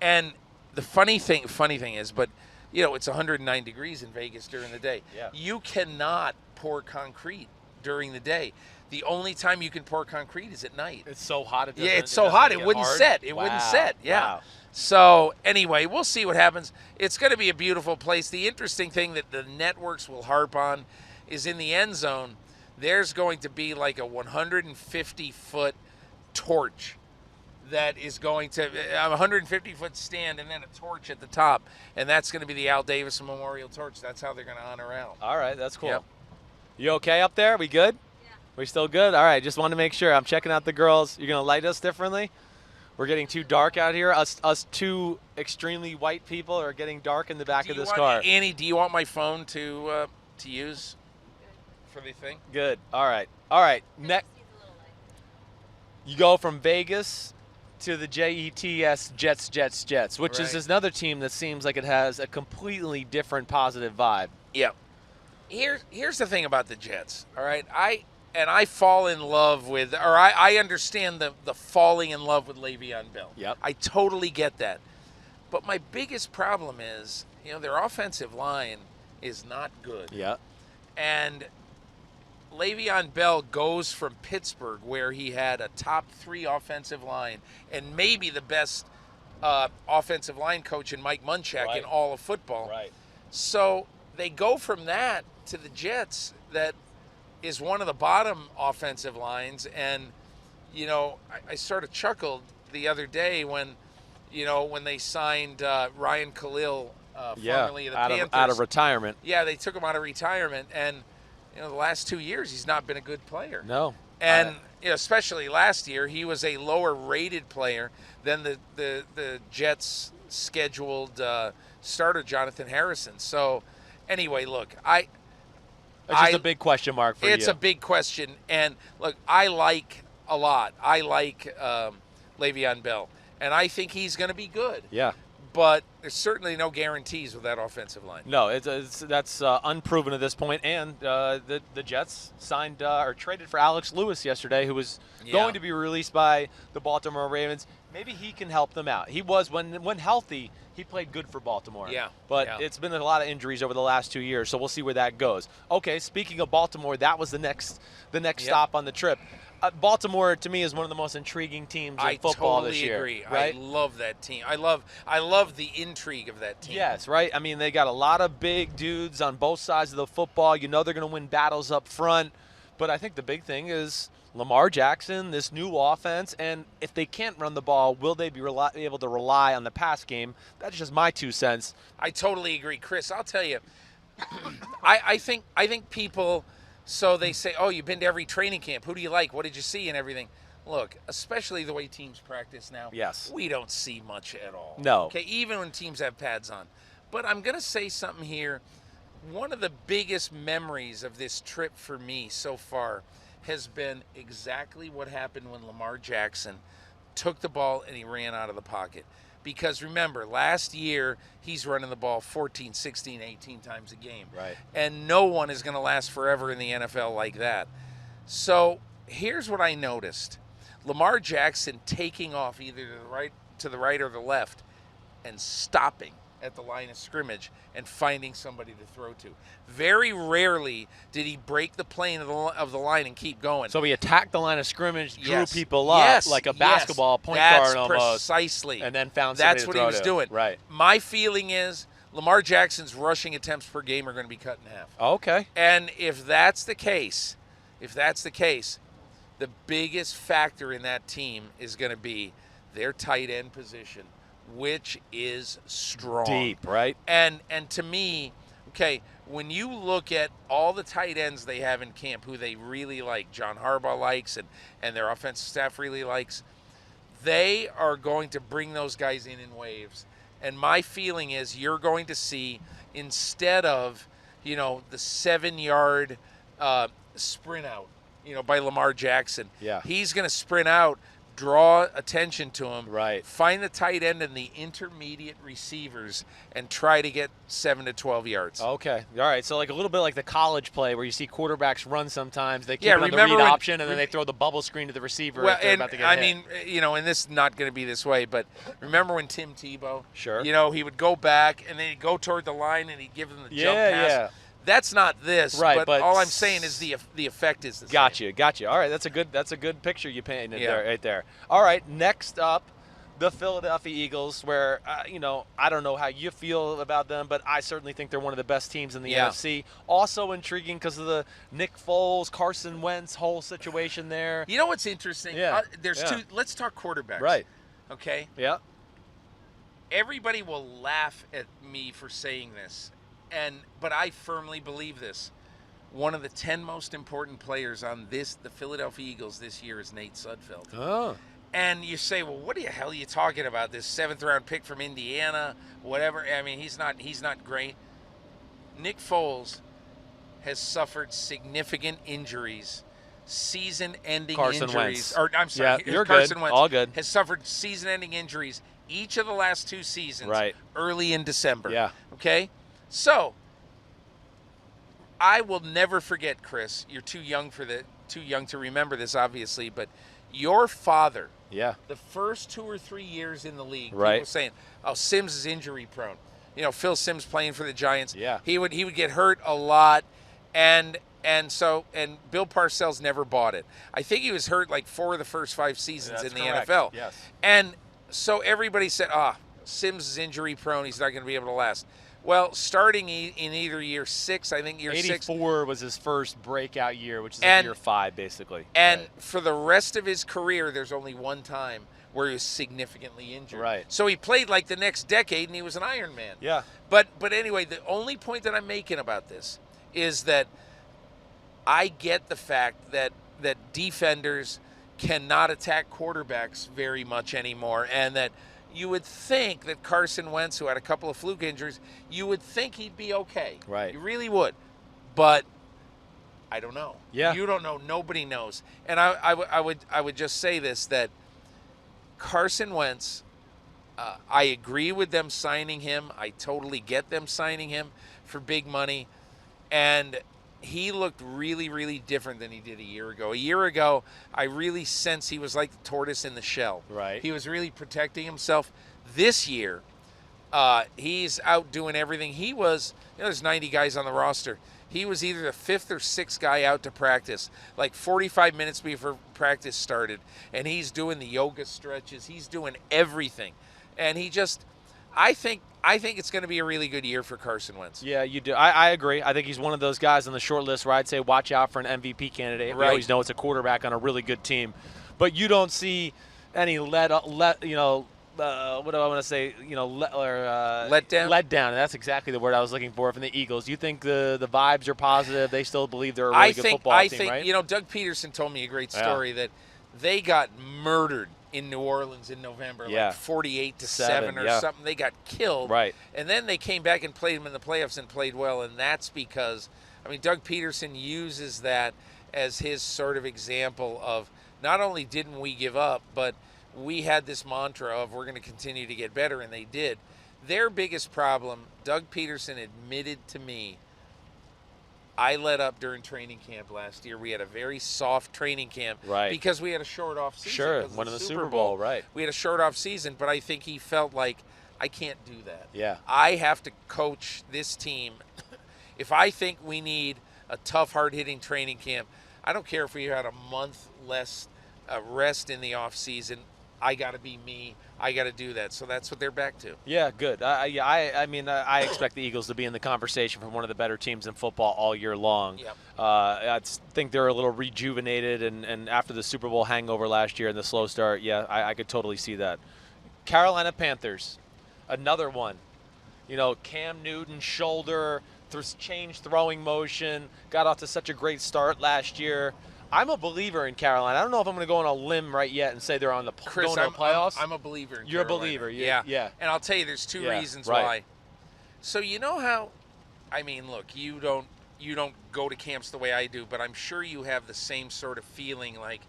Speaker 2: And the funny thing is, but it's 109 degrees in Vegas during the day.
Speaker 1: Yeah.
Speaker 2: You cannot pour concrete during the day. The only time you can pour concrete is at night.
Speaker 1: It's so hot.
Speaker 2: It's so hot it wouldn't set. It wouldn't set. Yeah.
Speaker 1: Wow.
Speaker 2: So anyway, we'll see what happens. It's going to be a beautiful place. The interesting thing that the networks will harp on is in the end zone, there's going to be like a 150-foot torch that is going to a 150-foot stand and then a torch at the top, and that's going to be the Al Davis Memorial Torch. That's how they're going to honor Al.
Speaker 1: All right, that's cool.
Speaker 2: Yep.
Speaker 1: You okay up there? We good? Yeah. We still good? All right, just wanted to make sure. I'm checking out the girls. You're going to light us differently? We're getting too dark out here. Us two extremely white people are getting dark in the back of this car.
Speaker 2: Annie, do you want my phone to use for the thing?
Speaker 1: Good. All right. Next, you go from Vegas to the Jets, which is another team that seems like it has a completely different positive vibe.
Speaker 2: Yeah. Here's the thing about the Jets. All right, I fall in love with, or I understand the falling in love with Le'Veon Bell.
Speaker 1: Yep.
Speaker 2: I totally get that. But my biggest problem is, their offensive line is not good.
Speaker 1: Yeah.
Speaker 2: And Le'Veon Bell goes from Pittsburgh, where he had a top 3 offensive line and maybe the best offensive line coach in Mike Munchak in all of football.
Speaker 1: Right.
Speaker 2: So they go from that to the Jets, that is one of the bottom offensive lines. And, I sort of chuckled the other day when they signed Ryan Khalil, formerly of the Panthers.
Speaker 1: Out of retirement.
Speaker 2: Yeah, they took him out of retirement. And, the last 2 years, he's not been a good player.
Speaker 1: No.
Speaker 2: And especially last year, he was a lower-rated player than the Jets' scheduled starter, Jonathan Harrison. So, anyway, look,
Speaker 1: it's just a big question mark for you.
Speaker 2: It's a big question. And, look, I like a lot. I like Le'Veon Bell, and I think he's going to be good.
Speaker 1: Yeah.
Speaker 2: But there's certainly no guarantees with that offensive line.
Speaker 1: No, that's unproven at this point. And the Jets signed or traded for Alex Lewis yesterday, who was going to be released by the Baltimore Ravens. Maybe he can help them out. He was, when healthy, he played good for Baltimore.
Speaker 2: Yeah.
Speaker 1: But it's been a lot of injuries over the last 2 years, so we'll see where that goes. Okay, speaking of Baltimore, that was the next stop on the trip. Baltimore, to me, is one of the most intriguing teams in football this year.
Speaker 2: I totally agree.
Speaker 1: Right?
Speaker 2: I love that team. I love the intrigue of that team.
Speaker 1: Yes, right? I mean, they got a lot of big dudes on both sides of the football. They're going to win battles up front. But I think the big thing is Lamar Jackson, this new offense, and if they can't run the ball, will they be able to rely on the pass game? That's just my 2 cents.
Speaker 2: I totally agree. Chris, I'll tell you, I think people... So they say, oh, you've been to every training camp. Who do you like? What did you see and everything? Look, especially the way teams practice now,
Speaker 1: yes,
Speaker 2: we don't see much at all.
Speaker 1: No.
Speaker 2: Okay, even when teams have pads on. But I'm going to say something here. One of the biggest memories of this trip for me so far has been exactly what happened when Lamar Jackson took the ball and he ran out of the pocket. Because remember, last year, he's running the ball 14, 16, 18 times a game.
Speaker 1: Right.
Speaker 2: And no one is going to last forever in the NFL like that. So here's what I noticed. Lamar Jackson taking off either to the right or the left and stopping at the line of scrimmage and finding somebody to throw to. Very rarely did he break the plane of the line and keep going.
Speaker 1: So he attacked the line of scrimmage, drew people up like a basketball point guard almost.
Speaker 2: Precisely.
Speaker 1: And then found somebody
Speaker 2: That's
Speaker 1: to
Speaker 2: what
Speaker 1: throw
Speaker 2: he was
Speaker 1: to.
Speaker 2: doing.
Speaker 1: Right.
Speaker 2: My feeling is Lamar Jackson's rushing attempts per game are going to be cut in half.
Speaker 1: Okay.
Speaker 2: And if that's the case, the biggest factor in that team is going to be their tight end position, which is strong.
Speaker 1: Deep, right?
Speaker 2: And to me, okay, when you look at all the tight ends they have in camp, who they really like, John Harbaugh likes, and their offensive staff really likes, they are going to bring those guys in waves. And my feeling is you're going to see, instead of, the 7-yard sprint out, by Lamar Jackson, he's going to sprint out, draw attention to him,
Speaker 1: right?
Speaker 2: Find the tight end and the intermediate receivers and try to get 7 to 12 yards.
Speaker 1: Okay. All right. So like a little bit like the college play where you see quarterbacks run sometimes. They keep it on the read option and then they throw the bubble screen to the receiver if they're about to get hit.
Speaker 2: And this is not going to be this way, but remember when Tim Tebow,
Speaker 1: sure,
Speaker 2: he would go back and then he'd go toward the line and he'd give them the jump pass.
Speaker 1: Yeah.
Speaker 2: That's not this,
Speaker 1: right?
Speaker 2: But all I'm saying is the effect is the same.
Speaker 1: Gotcha. All right, that's a good picture you painted there, right there. All right, next up, the Philadelphia Eagles, where I don't know how you feel about them, but I certainly think they're one of the best teams in the NFC. Also intriguing because of the Nick Foles, Carson Wentz whole situation there.
Speaker 2: You know what's interesting? There's two. Let's talk quarterbacks.
Speaker 1: Right.
Speaker 2: Okay.
Speaker 1: Yeah.
Speaker 2: Everybody will laugh at me for saying this. But I firmly believe this. One of the 10 most important players on the Philadelphia Eagles this year is Nate Sudfeld.
Speaker 1: Oh.
Speaker 2: And you say, well, what the hell are you talking about? This 7th-round pick from Indiana, whatever. I mean, he's not great. Nick Foles has suffered significant injuries, season-ending
Speaker 1: Carson
Speaker 2: injuries.
Speaker 1: Wentz.
Speaker 2: Or I'm sorry,
Speaker 1: Yeah, you're
Speaker 2: Carson
Speaker 1: good.
Speaker 2: Wentz
Speaker 1: All good.
Speaker 2: has suffered season-ending injuries each of the last 2 seasons,
Speaker 1: Right.
Speaker 2: early in December.
Speaker 1: Yeah.
Speaker 2: Okay? So, I will never forget, Chris. You're too young to remember this, obviously, but your father,
Speaker 1: Yeah.
Speaker 2: the first 2 or 3 years in the league,
Speaker 1: Right.
Speaker 2: people saying, "Oh, Sims is injury prone." You know, Phil Simms playing for the Giants.
Speaker 1: Yeah.
Speaker 2: He would get hurt a lot, and Bill Parcells never bought it. I think he was hurt like 4 of the first 5 seasons in the
Speaker 1: correct.
Speaker 2: NFL.
Speaker 1: Yes.
Speaker 2: And so everybody said, Sims is injury prone. He's not going to be able to last. Well, starting in either year 6, I think year 6.
Speaker 1: 84 was his first breakout year, which is
Speaker 2: And-
Speaker 1: year 5, basically.
Speaker 2: And
Speaker 1: Right.
Speaker 2: for the rest of his career, there's only one time where he was significantly injured.
Speaker 1: Right.
Speaker 2: So he played like the next decade, and he was an Iron Man.
Speaker 1: Yeah.
Speaker 2: But anyway, the only point that I'm making about this is that I get the fact that defenders cannot attack quarterbacks very much anymore, and that you would think that Carson Wentz, who had a couple of fluke injuries, you would think he'd be okay.
Speaker 1: Right.
Speaker 2: You really would. But I don't know.
Speaker 1: Yeah.
Speaker 2: You don't know. Nobody knows. And I would just say this, that Carson Wentz, I agree with them signing him. I totally get them signing him for big money. And he looked really, really different than he did a year ago. A year ago, I really sense he was like the tortoise in the shell.
Speaker 1: Right.
Speaker 2: He was really protecting himself. This year, he's out doing everything. He was, there's 90 guys on the roster. He was either the 5th or 6th guy out to practice, like 45 minutes before practice started. And he's doing the yoga stretches. He's doing everything. And he just, I think it's going to be a really good year for Carson Wentz.
Speaker 1: Yeah, you do. I agree. I think he's one of those guys on the short list where I'd say watch out for an MVP candidate. We
Speaker 2: Right.
Speaker 1: always know it's a quarterback on a really good team. But you don't see any what do I want to say?
Speaker 2: Let down?
Speaker 1: Let down. That's exactly the word I was looking for from the Eagles. You think the vibes are positive? They still believe they're a really good football team, right?
Speaker 2: Doug Peterson told me a great story that they got murdered in New Orleans in November, like 48-7 or something. They got killed.
Speaker 1: Right.
Speaker 2: And then they came back and played them in the playoffs and played well, and that's because, Doug Peterson uses that as his sort of example of not only didn't we give up, but we had this mantra of we're going to continue to get better, and they did. Their biggest problem, Doug Peterson admitted to me, I let up during training camp last year. We had a very soft training camp because we had a short off season.
Speaker 1: Sure, winning the Super Bowl, right.
Speaker 2: We had a short off season, but I think he felt like, I can't do that.
Speaker 1: Yeah.
Speaker 2: I have to coach this team. If I think we need a tough, hard-hitting training camp, I don't care if we had a month less rest in the off season. I got to be me. I got to do that. So that's what they're back to.
Speaker 1: Yeah, good. I expect the Eagles to be in the conversation for one of the better teams in football all year long.
Speaker 2: Yep.
Speaker 1: I think they're a little rejuvenated, and after the Super Bowl hangover last year and the slow start, I could totally see that. Carolina Panthers, another one. Cam Newton, shoulder, change throwing motion, got off to such a great start last year. I'm a believer in Carolina. I don't know if I'm going to go on a limb right yet and say they're on the
Speaker 2: Chris,
Speaker 1: going to the playoffs.
Speaker 2: I'm a believer in
Speaker 1: You're
Speaker 2: Carolina.
Speaker 1: a believer.
Speaker 2: Yeah. And I'll tell you, there's two reasons why. So you know how, look, you don't go to camps the way I do, but I'm sure you have the same sort of feeling like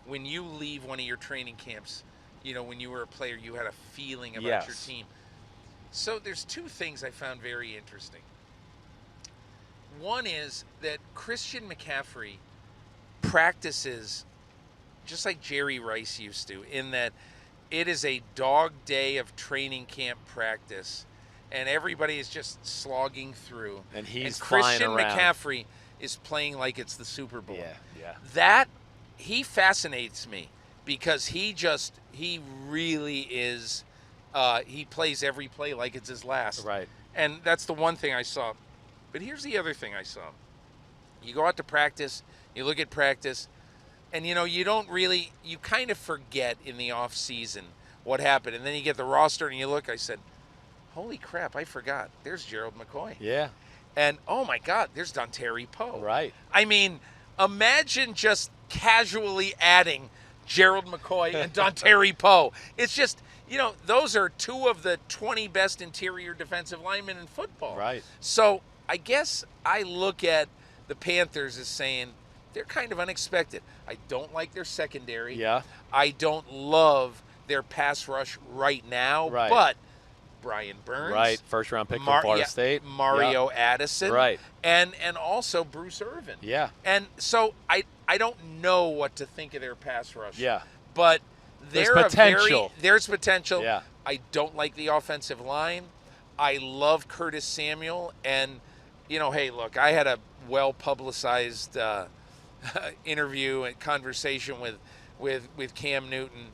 Speaker 2: when you leave one of your training camps, when you were a player, you had a feeling about your team. So there's two things I found very interesting. One is that Christian McCaffrey practices just like Jerry Rice used to, in that it is a dog day of training camp practice, and everybody is just slogging through.
Speaker 1: And he's
Speaker 2: Christian
Speaker 1: flying around.
Speaker 2: McCaffrey is playing like it's the Super Bowl.
Speaker 1: Yeah.
Speaker 2: That, he fascinates me because he really is, he plays every play like it's his last.
Speaker 1: Right.
Speaker 2: And that's the one thing I saw. But here's the other thing I saw. You go out to practice, you look at practice, and you kind of forget in the off season what happened. And then you get the roster and you look, I said, holy crap, I forgot. There's Gerald McCoy.
Speaker 1: Yeah.
Speaker 2: And oh my God, there's Dontari Poe.
Speaker 1: Right.
Speaker 2: Imagine just casually adding Gerald McCoy and Dontari Poe. It's just, those are two of the 20 best interior defensive linemen in football.
Speaker 1: Right.
Speaker 2: So I guess I look at the Panthers as saying they're kind of unexpected. I don't like their secondary.
Speaker 1: Yeah.
Speaker 2: I don't love their pass rush right now.
Speaker 1: Right.
Speaker 2: But Brian Burns.
Speaker 1: Right. First round pick from Florida State.
Speaker 2: Mario Addison.
Speaker 1: Right.
Speaker 2: And also Bruce Irvin.
Speaker 1: Yeah.
Speaker 2: And so I don't know what to think of their pass rush.
Speaker 1: Yeah.
Speaker 2: But
Speaker 1: There's potential.
Speaker 2: There's potential.
Speaker 1: Yeah.
Speaker 2: I don't like the offensive line. I love Curtis Samuel. And, hey, look, I had a well-publicized interview and conversation with Cam Newton.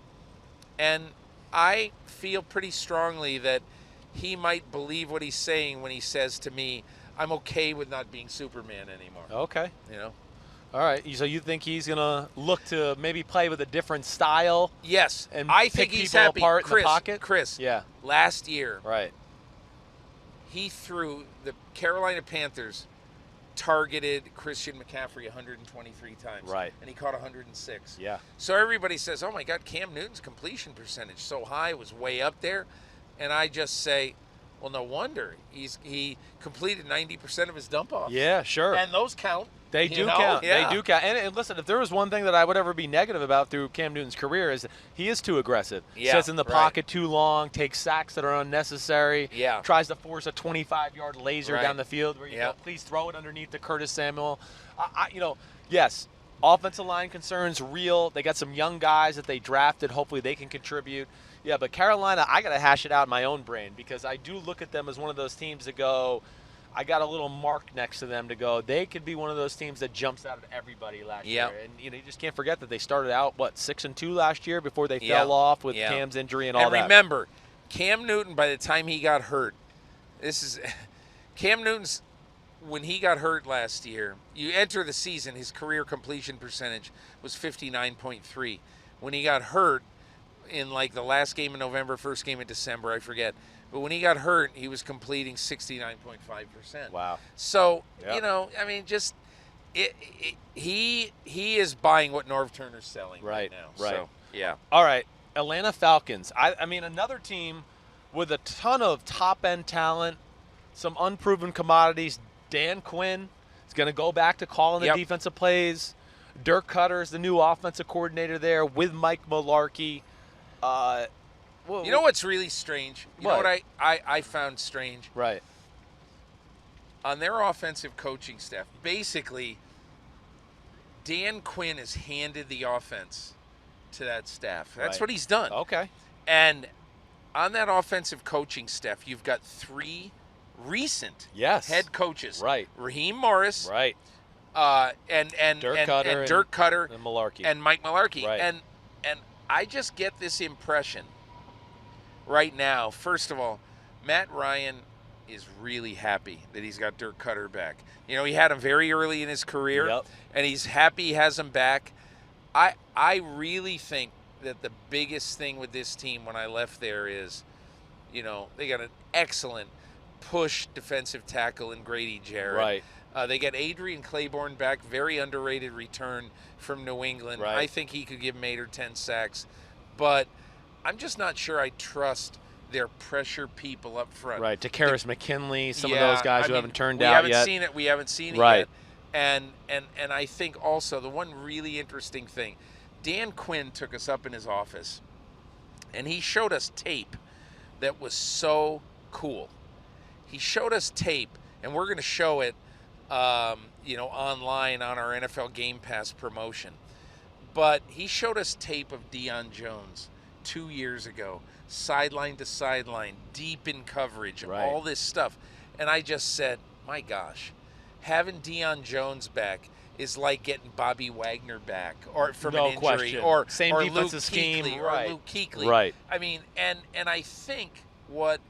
Speaker 2: And I feel pretty strongly that he might believe what he's saying when he says to me, I'm okay with not being Superman anymore.
Speaker 1: Okay.
Speaker 2: All
Speaker 1: right. So you think he's going to look to maybe play with a different style?
Speaker 2: Yes.
Speaker 1: And
Speaker 2: I think he's happy.
Speaker 1: Apart in the pocket?
Speaker 2: Chris.
Speaker 1: Yeah.
Speaker 2: Last year.
Speaker 1: Right.
Speaker 2: He threw the Carolina Panthers targeted Christian McCaffrey 123 times.
Speaker 1: Right.
Speaker 2: And he caught 106.
Speaker 1: Yeah.
Speaker 2: So everybody says, oh, my God, Cam Newton's completion percentage so high, it was way up there. And I just say, well, no wonder. He completed 90% of his dump-offs.
Speaker 1: Yeah, sure.
Speaker 2: And those count.
Speaker 1: They do count.
Speaker 2: Yeah.
Speaker 1: They do count. And listen, if there was one thing that I would ever be negative about through Cam Newton's career is he is too aggressive.
Speaker 2: Yeah,
Speaker 1: sits in the pocket too long, takes sacks that are unnecessary.
Speaker 2: Yeah.
Speaker 1: Tries to force a 25-yard laser
Speaker 2: Right.
Speaker 1: down the field where you
Speaker 2: Yeah.
Speaker 1: go, please throw it underneath to Curtis Samuel. Yes, offensive line concerns real. They got some young guys that they drafted. Hopefully they can contribute. Yeah, but Carolina, I got to hash it out in my own brain because I do look at them as one of those teams that go, I got a little mark next to them to go, they could be one of those teams that jumps out of everybody last year. And, you just can't forget that they started out, 6-2 last year before they fell off with Cam's injury and all that.
Speaker 2: And remember, Cam Newton, by the time he got hurt, Cam Newton's, when he got hurt last year, you enter the season, his career completion percentage was 59.3. When he got hurt in the last game in November, first game in December, I forget. But when he got hurt, he was completing 69.5%.
Speaker 1: Wow.
Speaker 2: So, he is buying what Norv Turner's selling right now.
Speaker 1: Right.
Speaker 2: So, yeah.
Speaker 1: All right. Atlanta Falcons. I mean, another team with a ton of top-end talent, some unproven commodities. Dan Quinn is going to go back to calling the defensive plays. Dirk Cutter is the new offensive coordinator there with Mike Mularkey.
Speaker 2: You know what's really strange? You know what I found strange?
Speaker 1: Right.
Speaker 2: On their offensive coaching staff, basically, Dan Quinn has handed the offense to that staff. That's what he's done.
Speaker 1: Okay.
Speaker 2: And on that offensive coaching staff, you've got three recent head coaches.
Speaker 1: Right.
Speaker 2: Raheem Morris.
Speaker 1: Right.
Speaker 2: And
Speaker 1: Dirk Cutter
Speaker 2: and
Speaker 1: Mularkey.
Speaker 2: And Mike Mularkey.
Speaker 1: Right.
Speaker 2: And I just get this impression right now. First of all, Matt Ryan is really happy that he's got Dirk Cutter back. He had him very early in his career, and he's happy he has him back. I really think that the biggest thing with this team when I left there is, they got an excellent push defensive tackle in Grady Jarrett.
Speaker 1: Right.
Speaker 2: They got Adrian Claiborne back, very underrated return from New England.
Speaker 1: Right.
Speaker 2: I think he could give him 8 or 10 sacks. But I'm just not sure I trust their pressure people up front.
Speaker 1: Right. DeCarris McKinley, some of those guys who haven't turned out yet.
Speaker 2: We haven't seen it
Speaker 1: right.
Speaker 2: yet. And I think also the one really interesting thing, Dan Quinn took us up in his office, and he showed us tape that was so cool. He showed us tape, and we're going to show it online on our NFL Game Pass promotion. But he showed us tape of Deion Jones 2 years ago, sideline to sideline, deep in coverage, all this stuff. And I just said, my gosh, having Deion Jones back is like getting Bobby Wagner back or from an injury.
Speaker 1: Question.
Speaker 2: Or
Speaker 1: same
Speaker 2: or
Speaker 1: defensive
Speaker 2: Luke
Speaker 1: scheme.
Speaker 2: Kuechly,
Speaker 1: Right.
Speaker 2: Or Luke Kuechly.
Speaker 1: Right.
Speaker 2: I mean, and I think what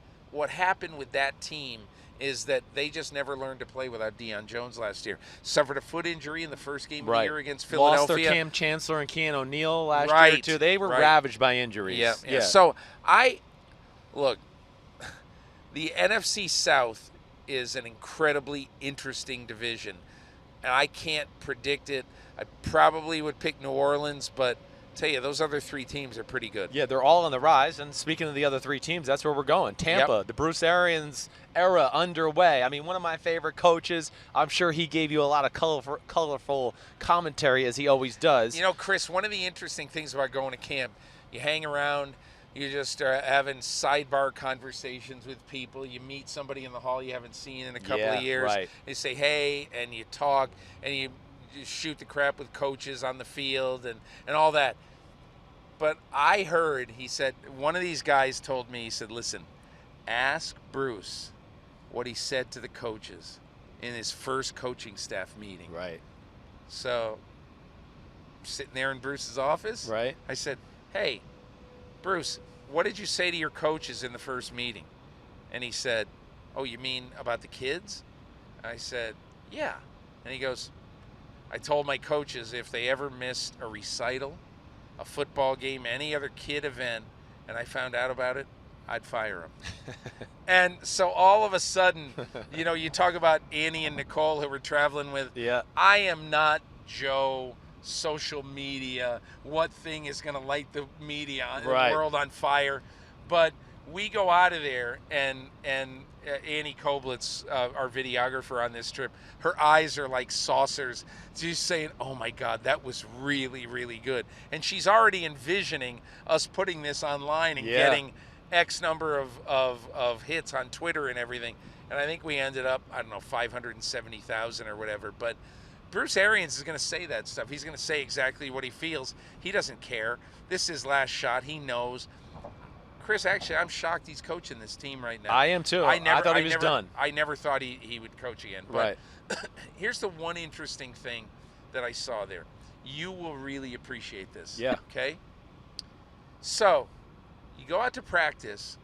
Speaker 2: happened with that team is that they just never learned to play without Deion Jones last year. Suffered a foot injury in the first game of the year against Philadelphia.
Speaker 1: Lost their Cam Chancellor and Keanu O'Neal last year, too. They were ravaged by injuries.
Speaker 2: Yeah. So, look, the NFC South is an incredibly interesting division, and I can't predict it. I probably would pick New Orleans, but tell you, those other 3 teams are pretty good.
Speaker 1: Yeah, they're all on the rise. And speaking of the other 3 teams, that's where we're going. Tampa, the Bruce Arians era underway. I mean, one of my favorite coaches. I'm sure he gave you a lot of colorful commentary, as he always does.
Speaker 2: You know, Chris, one of the interesting things about going to camp, you hang around, you just are having sidebar conversations with people. You meet somebody in the hall you haven't seen in a couple of years.
Speaker 1: Right.
Speaker 2: You say, hey, and you talk, and you shoot the crap with coaches on the field and all that. But I heard, he said, one of these guys told me, he said, listen, ask Bruce what he said to the coaches in his first coaching staff meeting.
Speaker 1: Right.
Speaker 2: So, sitting there in Bruce's office,
Speaker 1: right.
Speaker 2: I said, hey, Bruce, what did you say to your coaches in the first meeting? And he said, oh, you mean about the kids? I said, yeah. And he goes, I told my coaches if they ever missed a recital, a football game, any other kid event, and I found out about it, I'd fire them. And so all of a sudden, you know, you talk about Annie and Nicole who we're traveling with.
Speaker 1: Yeah.
Speaker 2: I am not Joe, social media, what thing is going to light the media, the world on fire. But we go out of there, and Annie Koblitz, our videographer on this trip, her eyes are like saucers. She's saying, oh, my God, that was really, really good. And she's already envisioning us putting this online and getting X number of hits on Twitter and everything. And I think we ended up, I don't know, 570,000 or whatever. But Bruce Arians is going to say that stuff. He's going to say exactly what he feels. He doesn't care. This is his last shot. He knows. Chris, actually, I'm shocked he's coaching this team right now.
Speaker 1: I am too. I thought he was done.
Speaker 2: I never thought he would coach again. But here's the one interesting thing that I saw there. You will really appreciate this.
Speaker 1: Yeah.
Speaker 2: Okay? So, you go out to practice,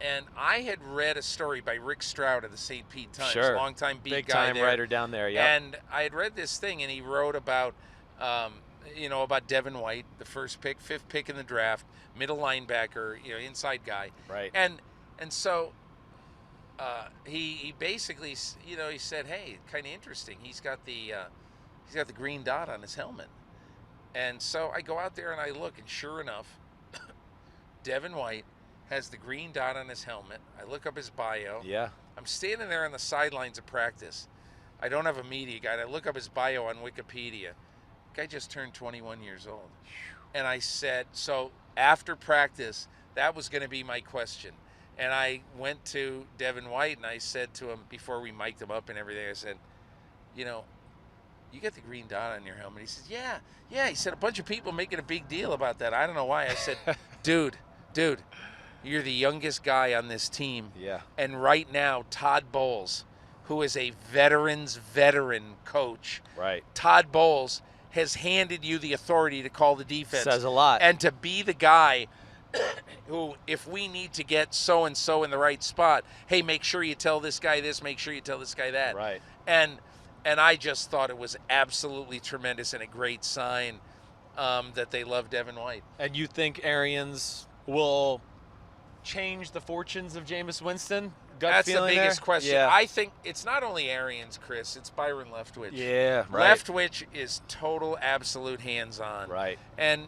Speaker 2: and I had read a story by Rick Stroud of the St. Pete Times, longtime beat
Speaker 1: big
Speaker 2: guy
Speaker 1: time
Speaker 2: there.
Speaker 1: writer down there. Yeah.
Speaker 2: And I had read this thing, and he wrote about, about Devin White, the first pick, 5th pick in the draft, middle linebacker, inside guy.
Speaker 1: Right.
Speaker 2: And so he basically, he said, hey, kind of interesting. He's got the green dot on his helmet. And so I go out there and I look, and sure enough, Devin White has the green dot on his helmet. I look up his bio.
Speaker 1: Yeah.
Speaker 2: I'm standing there on the sidelines of practice. I don't have a media guide. I look up his bio on Wikipedia. Guy just turned 21 years old. And I said, so after practice, that was going to be my question. And I went to Devin White and I said to him, before we mic'd him up and everything, I said, you got the green dot on your helmet. He says, yeah. He said, a bunch of people making a big deal about that. I don't know why. I said, dude, you're the youngest guy on this team.
Speaker 1: Yeah.
Speaker 2: And right now, Todd Bowles, who is a veteran coach.
Speaker 1: Right.
Speaker 2: Todd Bowles has handed you the authority to call the defense.
Speaker 1: Says a lot.
Speaker 2: And to be the guy who, if we need to get so-and-so in the right spot, hey, make sure you tell this guy this, make sure you tell this guy that.
Speaker 1: Right.
Speaker 2: And I just thought it was absolutely tremendous and a great sign that they love Devin White.
Speaker 1: And you think Arians will change the fortunes of Jameis Winston?
Speaker 2: That's the biggest
Speaker 1: there?
Speaker 2: question.
Speaker 1: Yeah.
Speaker 2: I think it's not only Arians, Chris. It's Byron Leftwich.
Speaker 1: Yeah, right.
Speaker 2: Leftwich is total, absolute hands-on.
Speaker 1: Right.
Speaker 2: And,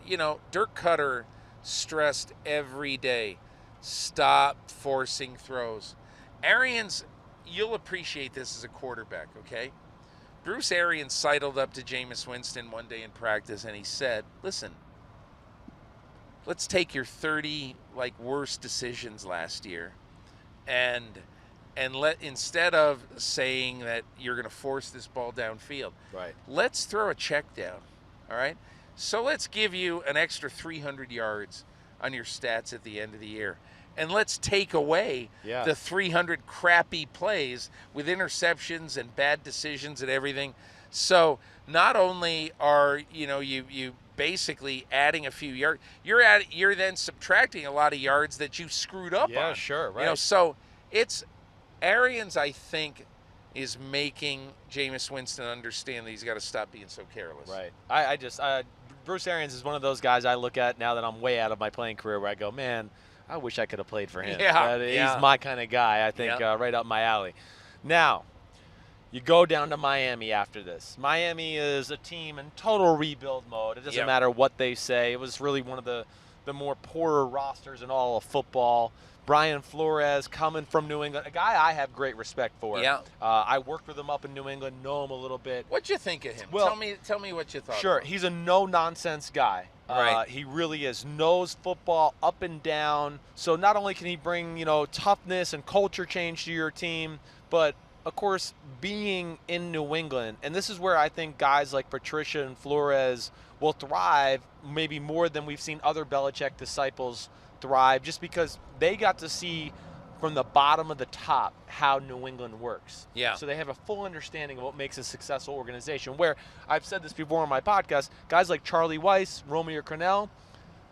Speaker 2: Dirk Cutter stressed every day, stop forcing throws. Arians, you'll appreciate this as a quarterback, okay? Bruce Arians sidled up to Jameis Winston one day in practice, and he said, listen, let's take your 30 worst decisions last year and instead of saying that you're going to force this ball downfield,
Speaker 1: right,
Speaker 2: let's throw a check down, all right? So let's give you an extra 300 yards on your stats at the end of the year. And let's take away the 300 crappy plays with interceptions and bad decisions and everything. So not only are you basically adding a few yards, you're then subtracting a lot of yards that you screwed up on.
Speaker 1: Yeah, sure, right.
Speaker 2: So it's Arians, I think, is making Jameis Winston understand that he's got to stop being so careless.
Speaker 1: Right. Bruce Arians is one of those guys I look at now that I'm way out of my playing career where I go, man, I wish I could have played for him. He's my kind of guy, I think, right up my alley. Now, You go down to Miami after this. Miami is a team in total rebuild mode. It doesn't matter what they say. It was really one of the more poorer rosters in all of football. Brian Flores coming from New England, a guy I have great respect for.
Speaker 2: Yeah.
Speaker 1: I worked with him up in New England, know him a little bit.
Speaker 2: What'd you think of him?
Speaker 1: Well,
Speaker 2: tell me what you thought.
Speaker 1: Sure, he's a no-nonsense guy.
Speaker 2: Right.
Speaker 1: He really is. Knows football up and down. So not only can he bring, toughness and culture change to your team, but of course, being in New England, and this is where I think guys like Patricia and Flores will thrive, maybe more than we've seen other Belichick disciples thrive, just because they got to see from the bottom of the top how New England works.
Speaker 2: Yeah.
Speaker 1: So they have a full understanding of what makes a successful organization. Where I've said this before on my podcast, guys like Charlie Weiss, Romeo Crennel,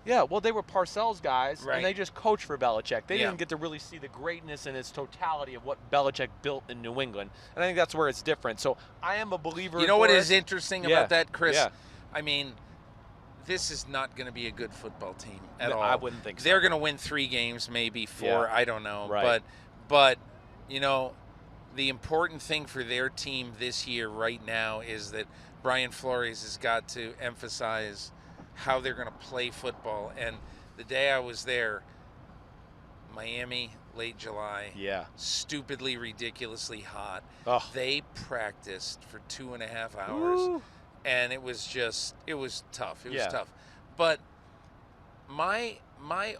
Speaker 1: they were Parcells guys,
Speaker 2: right.
Speaker 1: and they just coached for Belichick. They didn't get to really see the greatness in its totality of what Belichick built in New England. And I think that's where it's different. So I am a believer.
Speaker 2: You know what is interesting about that, Chris?
Speaker 1: Yeah.
Speaker 2: I mean, this is not going to be a good football team at all.
Speaker 1: I wouldn't think so.
Speaker 2: They're going to win 3 games, maybe 4. I don't know.
Speaker 1: Right.
Speaker 2: But the important thing for their team this year right now is that Brian Flores has got to emphasize how they're going to play football. And the day I was there, Miami, late July, stupidly, ridiculously hot.
Speaker 1: Oh.
Speaker 2: They practiced for 2.5 hours.
Speaker 1: Ooh.
Speaker 2: And it was tough. It was tough. But my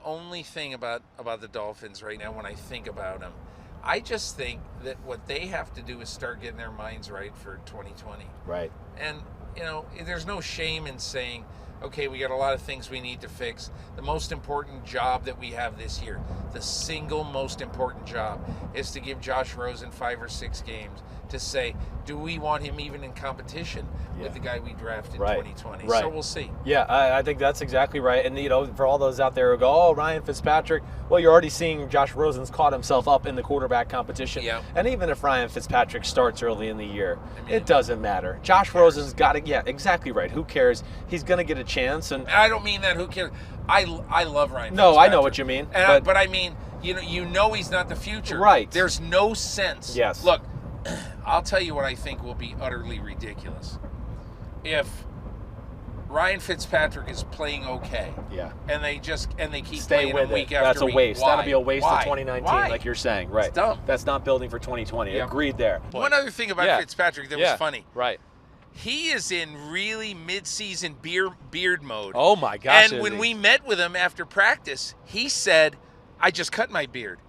Speaker 2: only thing about the Dolphins right now, when I think about them, I just think that what they have to do is start getting their minds right for 2020.
Speaker 1: Right.
Speaker 2: And, there's no shame in saying, okay, we got a lot of things we need to fix. The most important job that we have this year, the single most important job, is to give Josh Rosen 5 or 6 games to say, do we want him even in competition with the guy we drafted in 2020?
Speaker 1: Right.
Speaker 2: So we'll see.
Speaker 1: Yeah, I think that's exactly right. And, for all those out there who go, oh, Ryan Fitzpatrick, well, you're already seeing Josh Rosen's caught himself up in the quarterback competition.
Speaker 2: Yeah.
Speaker 1: And even if Ryan Fitzpatrick starts early in the year, it doesn't matter. Josh Rosen's got to, exactly right. Who cares? He's going to get a chance. And
Speaker 2: I don't mean that. Who cares? I love Ryan Fitzpatrick.
Speaker 1: No, I know what you mean.
Speaker 2: But I mean, he's not the future.
Speaker 1: Right.
Speaker 2: There's no sense.
Speaker 1: Yes.
Speaker 2: Look, I'll tell you what I think will be utterly ridiculous. If Ryan Fitzpatrick is playing okay, and they keep
Speaker 1: stay
Speaker 2: playing
Speaker 1: with
Speaker 2: him week
Speaker 1: it.
Speaker 2: after
Speaker 1: That's
Speaker 2: week.
Speaker 1: a waste.
Speaker 2: Why?
Speaker 1: That'll be a waste
Speaker 2: Why?
Speaker 1: of 2019,
Speaker 2: Why?
Speaker 1: like you're saying. Right.
Speaker 2: It's dumb.
Speaker 1: That's not building for 2020.
Speaker 2: Yeah.
Speaker 1: Agreed there.
Speaker 2: One other thing about Fitzpatrick that was funny.
Speaker 1: Right.
Speaker 2: He is in really mid-season beard mode.
Speaker 1: Oh, my gosh.
Speaker 2: And when we met with him after practice, he said, I just cut my beard.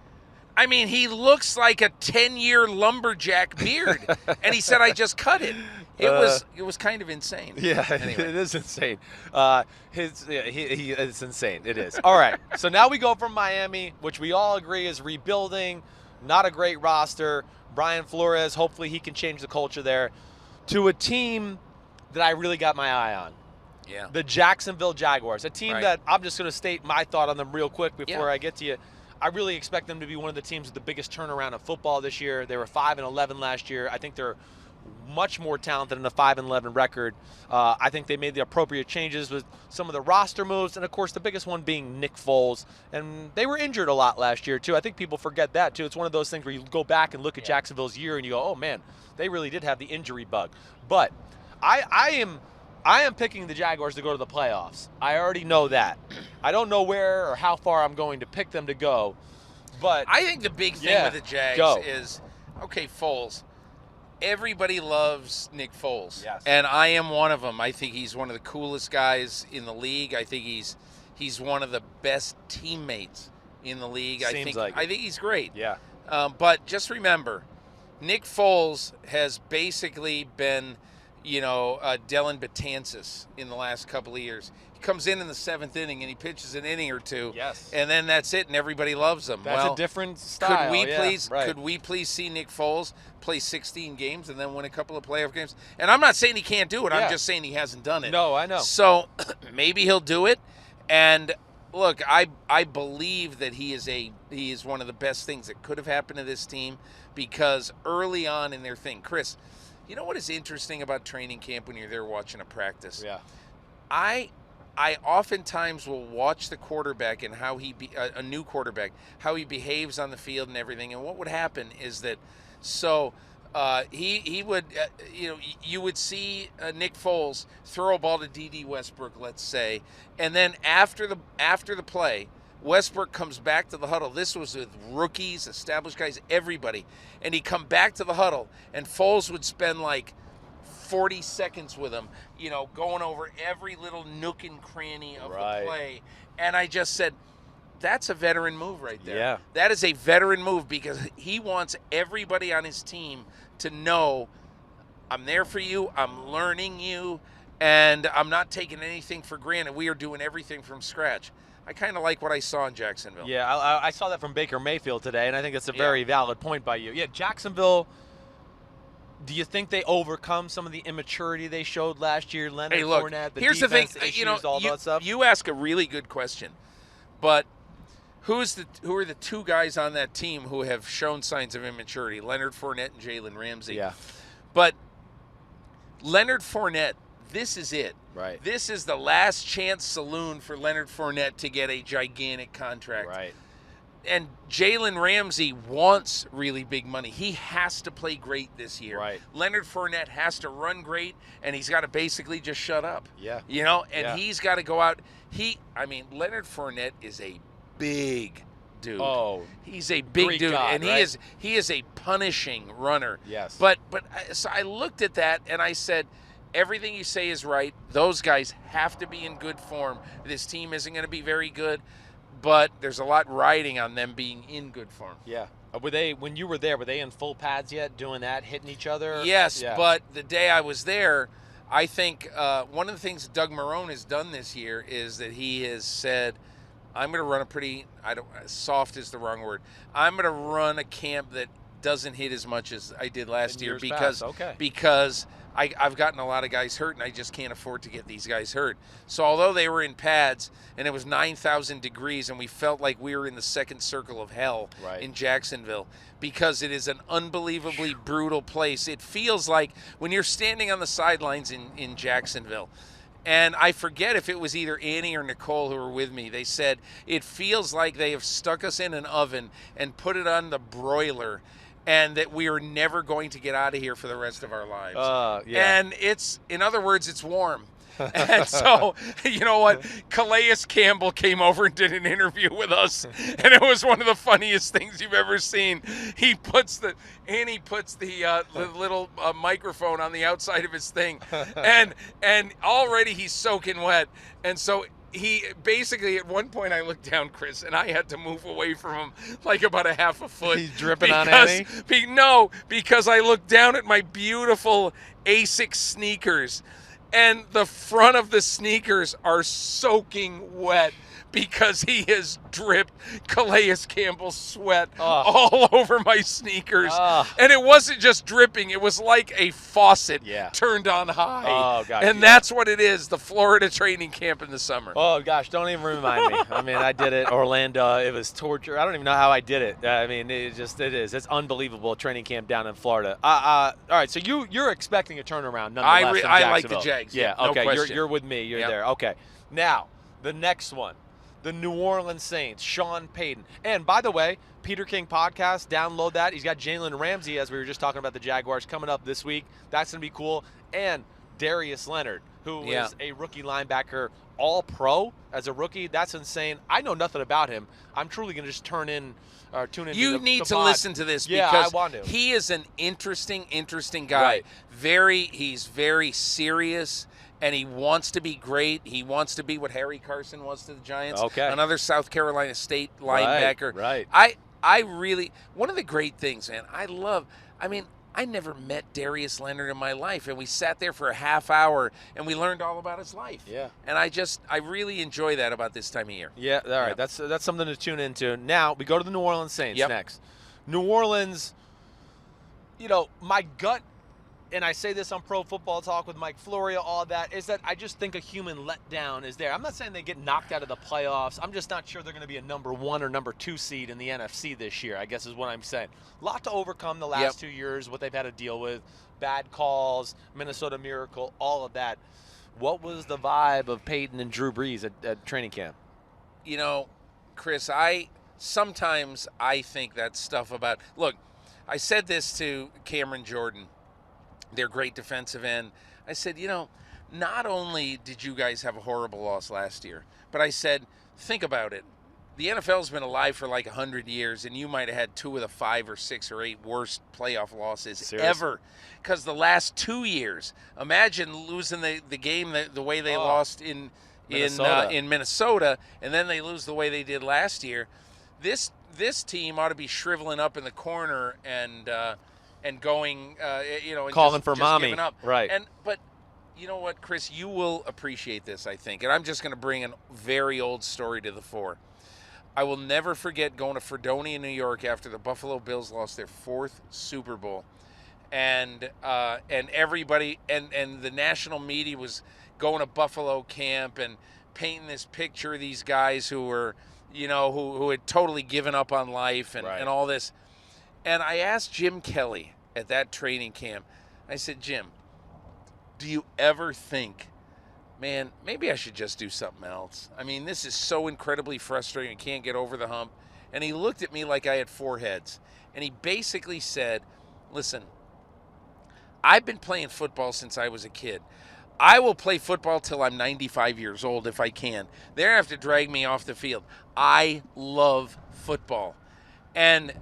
Speaker 2: I mean, he looks like a 10-year lumberjack beard. And he said, I just cut it. It was kind of insane.
Speaker 1: Yeah,
Speaker 2: anyway.
Speaker 1: It is insane. It's insane. It is. All right. So now we go from Miami, which we all agree is rebuilding, not a great roster. Brian Flores, hopefully he can change the culture there, to a team that I really got my eye on.
Speaker 2: Yeah.
Speaker 1: The Jacksonville Jaguars, a team that I'm just going to state my thought on them real quick before I get to you. I really expect them to be one of the teams with the biggest turnaround of football this year. They were 5-11 last year. I think they're much more talented than a 5-11 record. I think they made the appropriate changes with some of the roster moves, and of course the biggest one being Nick Foles. And they were injured a lot last year too. I think people forget that too. It's one of those things where you go back and look at Jacksonville's year and you go, oh man, they really did have the injury bug. But I am picking the Jaguars to go to the playoffs. I already know that. I don't know where or how far I'm going to pick them to go, but
Speaker 2: I think the big thing with the Jags is, okay, Foles. Everybody loves Nick Foles.
Speaker 1: Yes.
Speaker 2: And I am one of them. I think he's one of the coolest guys in the league. I think he's one of the best teammates in the league. I think he's great.
Speaker 1: Yeah.
Speaker 2: But just remember, Nick Foles has basically been, Dylan Betances in the last couple of years. He comes in the 7th inning and he pitches an inning or two.
Speaker 1: Yes.
Speaker 2: And then that's it, and everybody loves him.
Speaker 1: That's a different style.
Speaker 2: Could we please see Nick Foles play 16 games and then win a couple of playoff games? And I'm not saying he can't do it. I'm just saying he hasn't done it.
Speaker 1: No, I know.
Speaker 2: So maybe he'll do it. And look, I believe that he is one of the best things that could have happened to this team, because early on in their thing, Chris, you know what is interesting about training camp when you're there watching a practice?
Speaker 1: Yeah.
Speaker 2: I oftentimes will watch the quarterback and how a new quarterback, how he behaves on the field and everything. And what would happen is that, He would, you would see Nick Foles throw a ball to D.D. Westbrook, let's say, and then after the play, Westbrook comes back to the huddle. This was with rookies, established guys, everybody, and he'd come back to the huddle, and Foles would spend like 40 seconds with him, going over every little nook and cranny of the play, and I just said, that's a veteran move right there.
Speaker 1: Yeah.
Speaker 2: That is a veteran move because he wants everybody on his team to know I'm there for you, I'm learning you, and I'm not taking anything for granted. We are doing everything from scratch. I kind of like what I saw in Jacksonville.
Speaker 1: Yeah, I saw that from Baker Mayfield today, and I think that's a very valid point by you. Yeah, Jacksonville, do you think they overcome some of the immaturity they showed last year? Leonard Fournette, the
Speaker 2: here's
Speaker 1: defense
Speaker 2: the thing,
Speaker 1: issues, all that stuff?
Speaker 2: You ask a really good question, but who are the two guys on that team who have shown signs of immaturity? Leonard Fournette and Jalen Ramsey.
Speaker 1: Yeah.
Speaker 2: But Leonard Fournette, this is it.
Speaker 1: Right.
Speaker 2: This is the last chance saloon for Leonard Fournette to get a gigantic contract.
Speaker 1: Right.
Speaker 2: And Jalen Ramsey wants really big money. He has to play great this year.
Speaker 1: Right.
Speaker 2: Leonard Fournette has to run great, and he's got to basically just shut up.
Speaker 1: Yeah.
Speaker 2: He's got to go out. Leonard Fournette is a big dude.
Speaker 1: Oh,
Speaker 2: he's a big
Speaker 1: Greek
Speaker 2: dude,
Speaker 1: God,
Speaker 2: and
Speaker 1: right?
Speaker 2: he is a punishing runner.
Speaker 1: Yes.
Speaker 2: So I looked at that and I said, everything you say is right. Those guys have to be in good form. This team isn't going to be very good, but there's a lot riding on them being in good form.
Speaker 1: Yeah. When you were there, were they in full pads yet, doing that, hitting each other?
Speaker 2: Yes,
Speaker 1: yeah.
Speaker 2: But the day I was there, I think one of the things Doug Marrone has done this year is that he has said, I'm going to run soft is the wrong word. I'm going to run a camp that doesn't hit as much as I did last year because I've gotten a lot of guys hurt, and I just can't afford to get these guys hurt. So although they were in pads and it was 9,000 degrees and we felt like we were in the second circle of hell in Jacksonville because it is an unbelievably brutal place. It feels like when you're standing on the sidelines in Jacksonville, and I forget if it was either Annie or Nicole who were with me. They said, it feels like they have stuck us in an oven and put it on the broiler and that we are never going to get out of here for the rest of our lives. And in other words, it's warm. And so, you know what? Calais Campbell came over and did an interview with us, and it was one of the funniest things you've ever seen. Annie puts the little microphone on the outside of his thing, and already he's soaking wet, and so he basically, at one point I looked down, Chris, and I had to move away from him like about a half a foot.
Speaker 1: He's dripping on Annie?
Speaker 2: Because I looked down at my beautiful Asics sneakers, and the front of the sneakers are soaking wet because he has dripped Calais Campbell's sweat all over my sneakers. And it wasn't just dripping. It was like a faucet turned on high.
Speaker 1: Oh, gosh.
Speaker 2: And that's what it is, the Florida training camp in the summer.
Speaker 1: Oh, gosh, don't even remind me. I mean, I did it. Orlando, it was torture. I don't even know how I did it. I mean, it is. It's unbelievable training camp down in Florida. All right, so you're expecting a turnaround nonetheless in
Speaker 2: I like the
Speaker 1: Jacksonville.
Speaker 2: Jags.
Speaker 1: Yeah,
Speaker 2: no
Speaker 1: okay,
Speaker 2: question.
Speaker 1: you're with me. You're there. Okay. Now, the next one. The New Orleans Saints, Sean Payton. And by the way, Peter King podcast, download that. He's got Jalen Ramsey, as we were just talking about the Jaguars, coming up this week. That's going to be cool. And Darius Leonard, who is a rookie linebacker, all-pro as a rookie. That's insane. I know nothing about him. I'm truly going to just tune in.
Speaker 2: You need to listen to this
Speaker 1: because I want to.
Speaker 2: He is an interesting guy.
Speaker 1: Right.
Speaker 2: He's very serious. And he wants to be great. He wants to be what Harry Carson was to the Giants.
Speaker 1: Okay.
Speaker 2: Another South Carolina State linebacker.
Speaker 1: Right.
Speaker 2: I really, one of the great things, man, I never met Darius Leonard in my life. And we sat there for a half hour and we learned all about his life.
Speaker 1: Yeah.
Speaker 2: And I really enjoy that about this time of year.
Speaker 1: Yeah, all right. That's something to tune into. Now, we go to the New Orleans Saints next. New Orleans, my gut, and I say this on Pro Football Talk with Mike Florio, all that, is that I just think a human letdown is there. I'm not saying they get knocked out of the playoffs. I'm just not sure they're going to be a number 1 or number 2 seed in the NFC this year, I guess is what I'm saying. A lot to overcome the last 2 years, what they've had to deal with, bad calls, Minnesota Miracle, all of that. What was the vibe of Peyton and Drew Brees at training camp?
Speaker 2: Chris, sometimes I think that stuff about, look, I said this to Cameron Jordan, their great defensive end. I said, not only did you guys have a horrible loss last year, but I said, think about it. The NFL's been alive for like 100 years, and you might have had 2 of the 5 or 6 or 8 worst playoff losses ever. Because the last 2 years, imagine losing the game the way they lost in Minnesota, and then they lose the way they did last year. This team ought to be shriveling up in the corner and going, and
Speaker 1: calling
Speaker 2: just
Speaker 1: for mommy,
Speaker 2: giving up.
Speaker 1: Right?
Speaker 2: But you know what, Chris, you will appreciate this, I think, and I'm just going to bring a very old story to the fore. I will never forget going to Fredonia, New York, after the Buffalo Bills lost their 4th Super Bowl, and everybody and the national media was going to Buffalo camp and painting this picture of these guys who were, who had totally given up on life and all this. And I asked Jim Kelly at that training camp, I said, Jim, do you ever think, man, maybe I should just do something else? I mean, this is so incredibly frustrating. I can't get over the hump. And he looked at me like I had 4 heads. And he basically said, listen, I've been playing football since I was a kid. I will play football till I'm 95 years old if I can. They have to drag me off the field. I love football. And,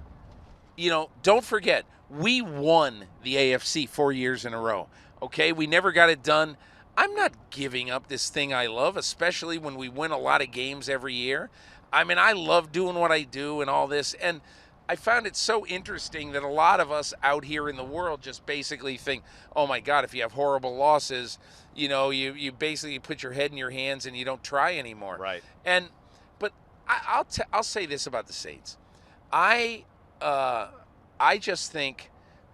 Speaker 2: don't forget, we won the AFC 4 years in a row. Okay, we never got it done. I'm not giving up this thing I love, especially when we win a lot of games every year. I mean, I love doing what I do and all this. And I found it so interesting that a lot of us out here in the world just basically think, oh, my God, if you have horrible losses, you basically put your head in your hands and you don't try anymore.
Speaker 1: Right.
Speaker 2: But I'll say this about the Saints. I just think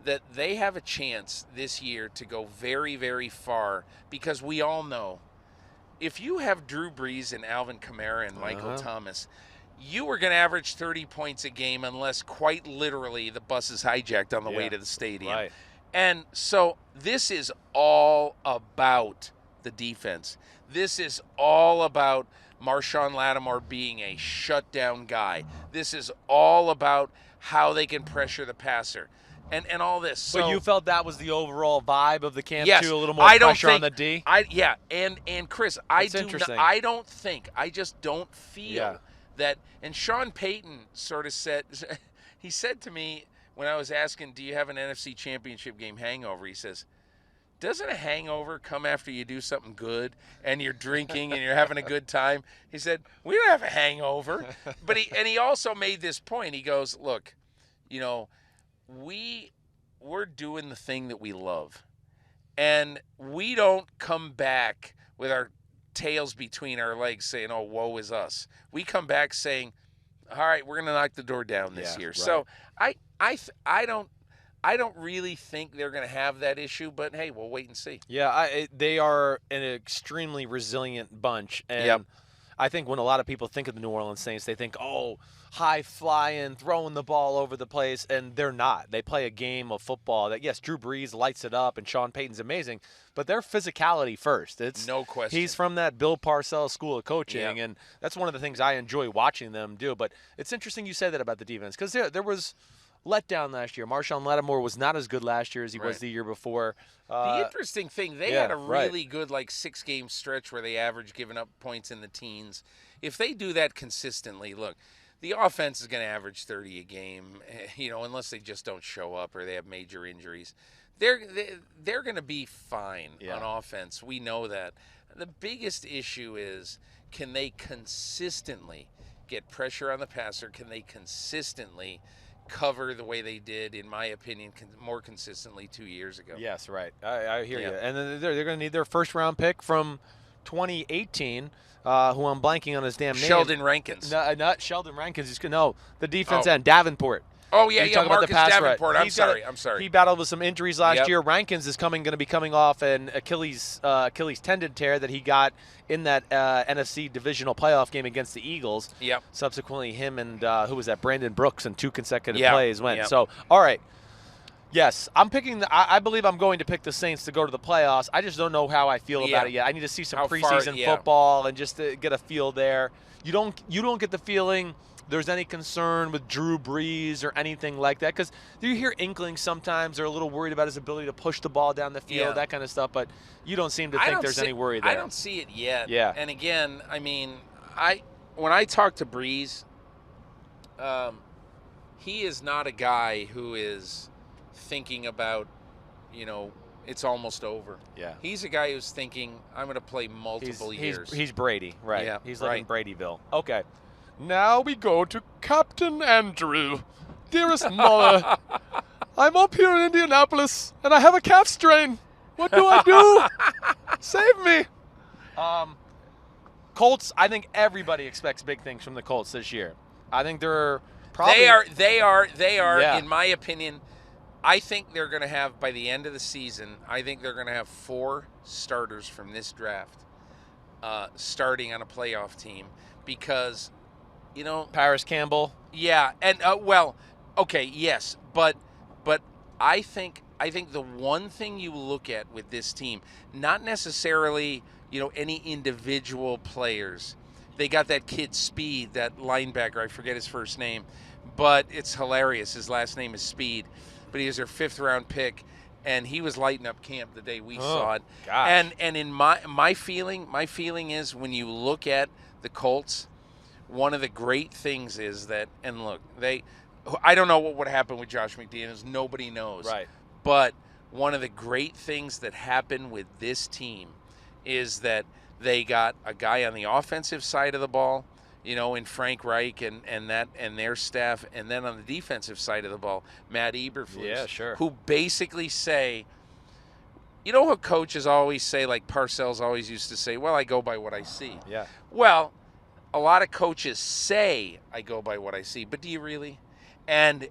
Speaker 2: that they have a chance this year to go very, very far, because we all know if you have Drew Brees and Alvin Kamara and Michael Thomas, you are going to average 30 points a game unless quite literally the bus is hijacked on the way to the stadium.
Speaker 1: Right.
Speaker 2: And so this is all about the defense. This is all about Marshawn Lattimore being a shutdown guy. This is all about how they can pressure the passer. And all this. So
Speaker 1: you felt that was the overall vibe of the camp,
Speaker 2: yes,
Speaker 1: too? A little more pressure on the D?
Speaker 2: And Chris, I just don't feel that. And Sean Payton sort of said, he said to me when I was asking, do you have an NFC Championship game hangover? He says, doesn't a hangover come after you do something good and you're drinking and you're having a good time? He said, we don't have a hangover. But he also made this point. He goes, look, we're doing the thing that we love, and we don't come back with our tails between our legs saying, oh, woe is us. We come back saying, all right, we're going to knock the door down this year. Right. So I don't really think they're going to have that issue, but hey, we'll wait and see.
Speaker 1: Yeah, they are an extremely resilient bunch, and I think when a lot of people think of the New Orleans Saints, they think, oh, high-flying, throwing the ball over the place, and they're not. They play a game of football that, yes, Drew Brees lights it up, and Sean Payton's amazing, but their physicality first. It's
Speaker 2: no question.
Speaker 1: He's from that Bill Parcells school of coaching, and that's one of the things I enjoy watching them do. But it's interesting you say that about the defense, because there was letdown last year. Marshawn Lattimore was not as good last year as he was the year before.
Speaker 2: The interesting thing, they had a really good 6-game stretch where they averaged giving up points in the teens. If they do that consistently, look, the offense is going to average 30 a game, unless they just don't show up or they have major injuries. They're going to be fine on offense. We know that. The biggest issue is, can they consistently get pressure on the passer? Can they consistently cover the way they did, in my opinion, more consistently 2 years ago?
Speaker 1: Yes, right. I hear you. And then they're going to need their first-round pick from 2018, who I'm blanking on his damn name.
Speaker 2: Sheldon Rankins.
Speaker 1: No, not Sheldon Rankins. The defense end, Davenport.
Speaker 2: Oh, yeah, Marcus Davenport. I'm sorry.
Speaker 1: He battled with some injuries last year. Rankins is going to be coming off an Achilles tendon tear that he got in that NFC divisional playoff game against the Eagles.
Speaker 2: Yep.
Speaker 1: Subsequently, him and who was that? Brandon Brooks in 2 consecutive plays went. So, all right. Yes, I'm picking. I believe I'm going to pick the Saints to go to the playoffs. I just don't know how I feel about it yet. I need to see some preseason football and just to get a feel there. You don't get the feeling there's any concern with Drew Brees or anything like that? Because you hear inklings sometimes. They're a little worried about his ability to push the ball down the field, that kind of stuff. But you don't seem to think there's any worry there.
Speaker 2: I don't see it yet.
Speaker 1: Yeah.
Speaker 2: And again, I mean, when I talk to Brees, he is not a guy who is thinking about, it's almost over.
Speaker 1: Yeah.
Speaker 2: He's a guy who's thinking, I'm going to play multiple years.
Speaker 1: He's Brady, right?
Speaker 2: Yeah,
Speaker 1: He's living Bradyville. Okay. Now we go to Captain Andrew. Dearest mother, I'm up here in Indianapolis, and I have a calf strain. What do I do? Save me. Colts, I think everybody expects big things from the Colts this year. I think they're probably...
Speaker 2: They are,
Speaker 1: Yeah.
Speaker 2: in my opinion, I think they're going to have, by the end of the season, I think they're going to have 4 starters from this draft starting on a playoff team because,
Speaker 1: Paris Campbell.
Speaker 2: Yeah, and, okay, yes, but I think the one thing you look at with this team, not necessarily, any individual players. They got that kid Speed, that linebacker, I forget his first name, but it's hilarious. His last name is Speed. But he was their 5th-round pick, and he was lighting up camp the day we saw it.
Speaker 1: Gosh.
Speaker 2: And in my feeling is when you look at the Colts, one of the great things is that, and look, I don't know what would happen with Josh McDaniels. Nobody knows.
Speaker 1: Right.
Speaker 2: But one of the great things that happened with this team is that they got a guy on the offensive side of the ball, in Frank Reich and their staff, and then on the defensive side of the ball, Matt Eberflus.
Speaker 1: Yeah, sure.
Speaker 2: Who basically say, how coaches always say, like Parcells always used to say, well, I go by what I see.
Speaker 1: Yeah.
Speaker 2: Well, a lot of coaches say, I go by what I see, but do you really? And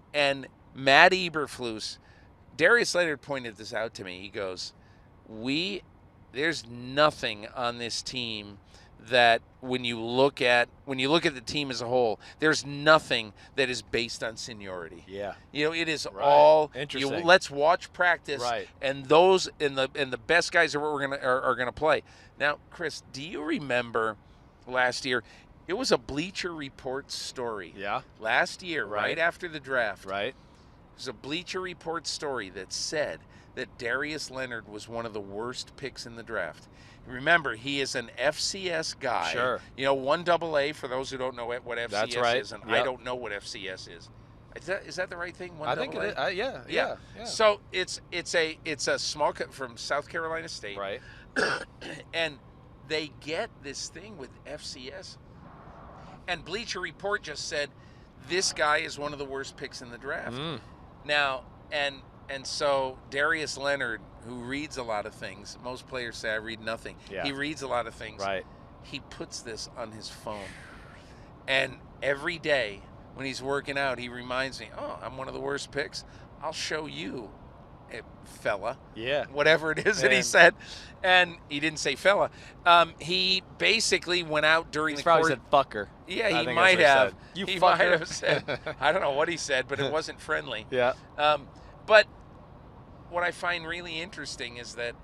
Speaker 2: Matt Eberflus, Darius Leonard pointed this out to me. He goes, there's nothing on this team that when you look at the team as a whole, there's nothing that is based on seniority.
Speaker 1: Yeah.
Speaker 2: It is all
Speaker 1: interesting.
Speaker 2: Let's watch practice,
Speaker 1: right?
Speaker 2: And those and the best guys are what we're gonna play. Now, Chris, do you remember last year? It was a Bleacher Report story.
Speaker 1: Yeah.
Speaker 2: Last year, right after the draft.
Speaker 1: Right.
Speaker 2: It was a Bleacher Report story that said that Darius Leonard was one of the worst picks in the draft. Remember, he is an FCS guy.
Speaker 1: Sure.
Speaker 2: 1AA for those who don't know what FCS
Speaker 1: That's right.
Speaker 2: is, and I don't know what FCS is. Is that the right thing? 1AA?
Speaker 1: I think it is. Yeah.
Speaker 2: So it's a small from South Carolina State.
Speaker 1: Right.
Speaker 2: And they get this thing with FCS. And Bleacher Report just said, this guy is one of the worst picks in the draft. Now, and so Darius Leonard, who reads a lot of things, most players say I read nothing.
Speaker 1: Yeah.
Speaker 2: He reads a lot of things.
Speaker 1: Right.
Speaker 2: He puts this on his phone. And every day when he's working out, he reminds me, I'm one of the worst picks. I'll show you, fella.
Speaker 1: Yeah.
Speaker 2: Whatever it is that he said. And he didn't say fella. He basically went out during the
Speaker 1: probably
Speaker 2: course.
Speaker 1: said fucker.
Speaker 2: Yeah, he might have.
Speaker 1: You
Speaker 2: he
Speaker 1: fucker.
Speaker 2: might have said. I don't know what he said, but it wasn't friendly.
Speaker 1: Yeah.
Speaker 2: But what I find really interesting is that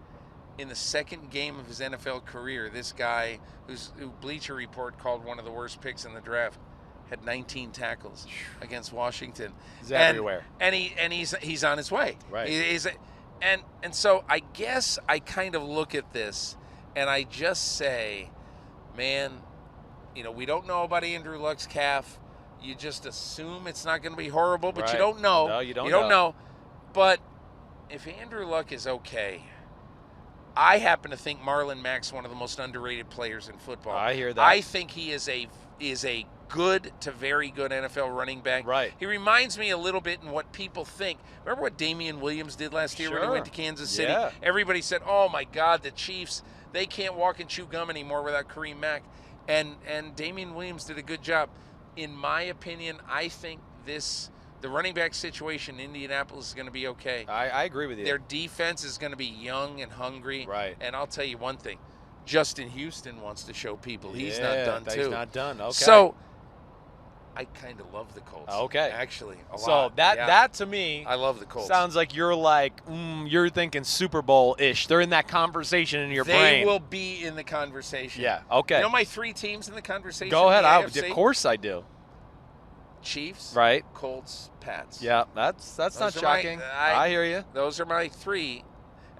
Speaker 2: in the second game of his NFL career, this guy who Bleacher Report called one of the worst picks in the draft had 19 tackles against Washington.
Speaker 1: He's everywhere.
Speaker 2: And he's on his way.
Speaker 1: Right.
Speaker 2: And so I guess I kind of look at this and I just say, man, we don't know about Andrew Luck's calf. You just assume it's not going to be horrible, but you don't know.
Speaker 1: No, you don't
Speaker 2: know. But if Andrew Luck is okay, I happen to think Marlon Mack's one of the most underrated players in football.
Speaker 1: I hear that.
Speaker 2: I think he is a good to very good NFL running back.
Speaker 1: Right.
Speaker 2: He reminds me a little bit in what people think. Remember what Damian Williams did last year when he went to Kansas City?
Speaker 1: Yeah.
Speaker 2: Everybody said, oh, my God, the Chiefs, they can't walk and chew gum anymore without Kareem Mack. And Damian Williams did a good job. In my opinion, I think the running back situation in Indianapolis is going to be okay.
Speaker 1: I agree with you.
Speaker 2: Their defense is going to be young and hungry.
Speaker 1: Right.
Speaker 2: And I'll tell you one thing. Justin Houston wants to show people he's not done, too.
Speaker 1: He's not done. Okay.
Speaker 2: So I kind of love the Colts.
Speaker 1: Okay.
Speaker 2: Actually, a lot.
Speaker 1: So that to me,
Speaker 2: I love the Colts.
Speaker 1: Sounds like you're you're thinking Super Bowl-ish. They're in that conversation in your brain.
Speaker 2: They will be in the conversation.
Speaker 1: Yeah, okay.
Speaker 2: You know my 3 teams in the conversation?
Speaker 1: Go ahead.
Speaker 2: The AFC?
Speaker 1: Of course I do.
Speaker 2: Chiefs,
Speaker 1: Right.
Speaker 2: Colts, Pats.
Speaker 1: Yeah, that's not shocking. I hear you.
Speaker 2: Those are my 3,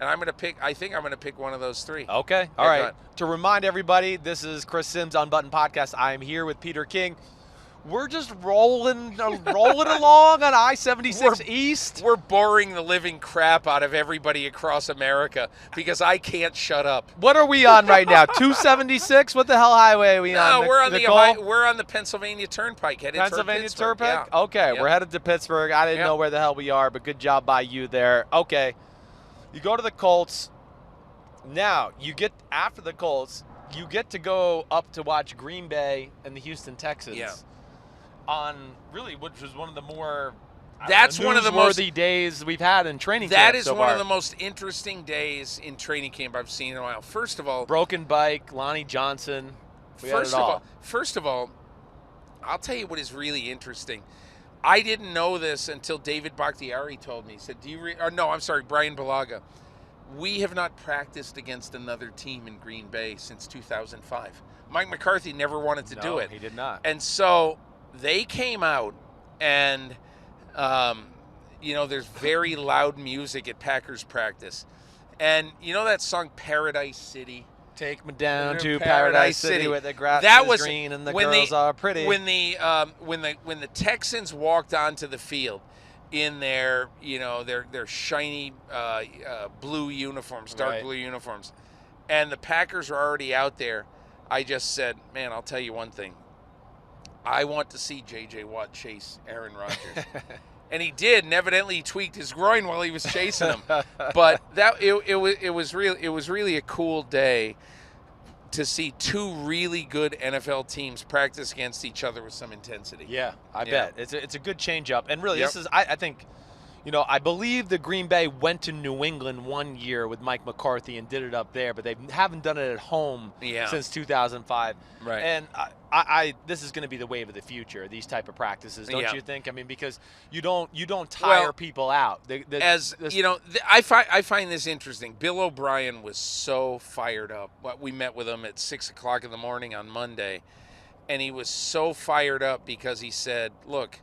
Speaker 2: and I'm going to pick. I think I'm going to pick one of those 3.
Speaker 1: Okay, all right. To remind everybody, this is Chris Sims Unbuttoned Podcast. I am here with Peter King. We're just rolling along on I-76 East.
Speaker 2: We're boring the living crap out of everybody across America because I can't shut up.
Speaker 1: What are we on right now? 276? What the hell highway are we on?
Speaker 2: No, we're on the Pennsylvania Turnpike headed
Speaker 1: Pennsylvania
Speaker 2: toward
Speaker 1: Turnpike?
Speaker 2: Yeah.
Speaker 1: Okay,
Speaker 2: Yep.
Speaker 1: We're headed to Pittsburgh. I didn't know where the hell we are, but good job by you there. Okay, you go to the Colts. Now, after the Colts, you get to go up to watch Green Bay and the Houston Texans.
Speaker 2: Yeah.
Speaker 1: On really, which was one of the more
Speaker 2: one of the most
Speaker 1: newsworthy days we've had in training camp.
Speaker 2: That is
Speaker 1: so
Speaker 2: one
Speaker 1: far.
Speaker 2: of the most interesting days in training camp I've seen in a while. First of all,
Speaker 1: broken bike, Lonnie Johnson.
Speaker 2: First of all, I'll tell you what is really interesting. I didn't know this until David Bakhtiari told me. He said, Brian Balaga. We have not practiced against another team in Green Bay since 2005. Mike McCarthy never wanted to do it.
Speaker 1: He did not.
Speaker 2: And so they came out, and there's very loud music at Packers practice, and you know that song "Paradise City."
Speaker 1: Take me down to Paradise City where the grass is green and the girls are pretty.
Speaker 2: When the Texans walked onto the field in their shiny blue uniforms, dark blue uniforms, and the Packers were already out there, I just said, man, I'll tell you one thing. I want to see J.J. Watt chase Aaron Rodgers. And he did, and evidently he tweaked his groin while he was chasing him. But it was really a cool day to see 2 really good NFL teams practice against each other with some intensity.
Speaker 1: Yeah, I bet. It's a good change up. And really, this is, I think, I believe the Green Bay went to New England one year with Mike McCarthy and did it up there, but they haven't done it at home since 2005.
Speaker 2: Right.
Speaker 1: And this is going to be the wave of the future, these type of practices, don't you think? I mean, because you don't tire people out.
Speaker 2: I find this interesting. Bill O'Brien was so fired up. We met with him at 6 o'clock in the morning on Monday, and he was so fired up because he said, look,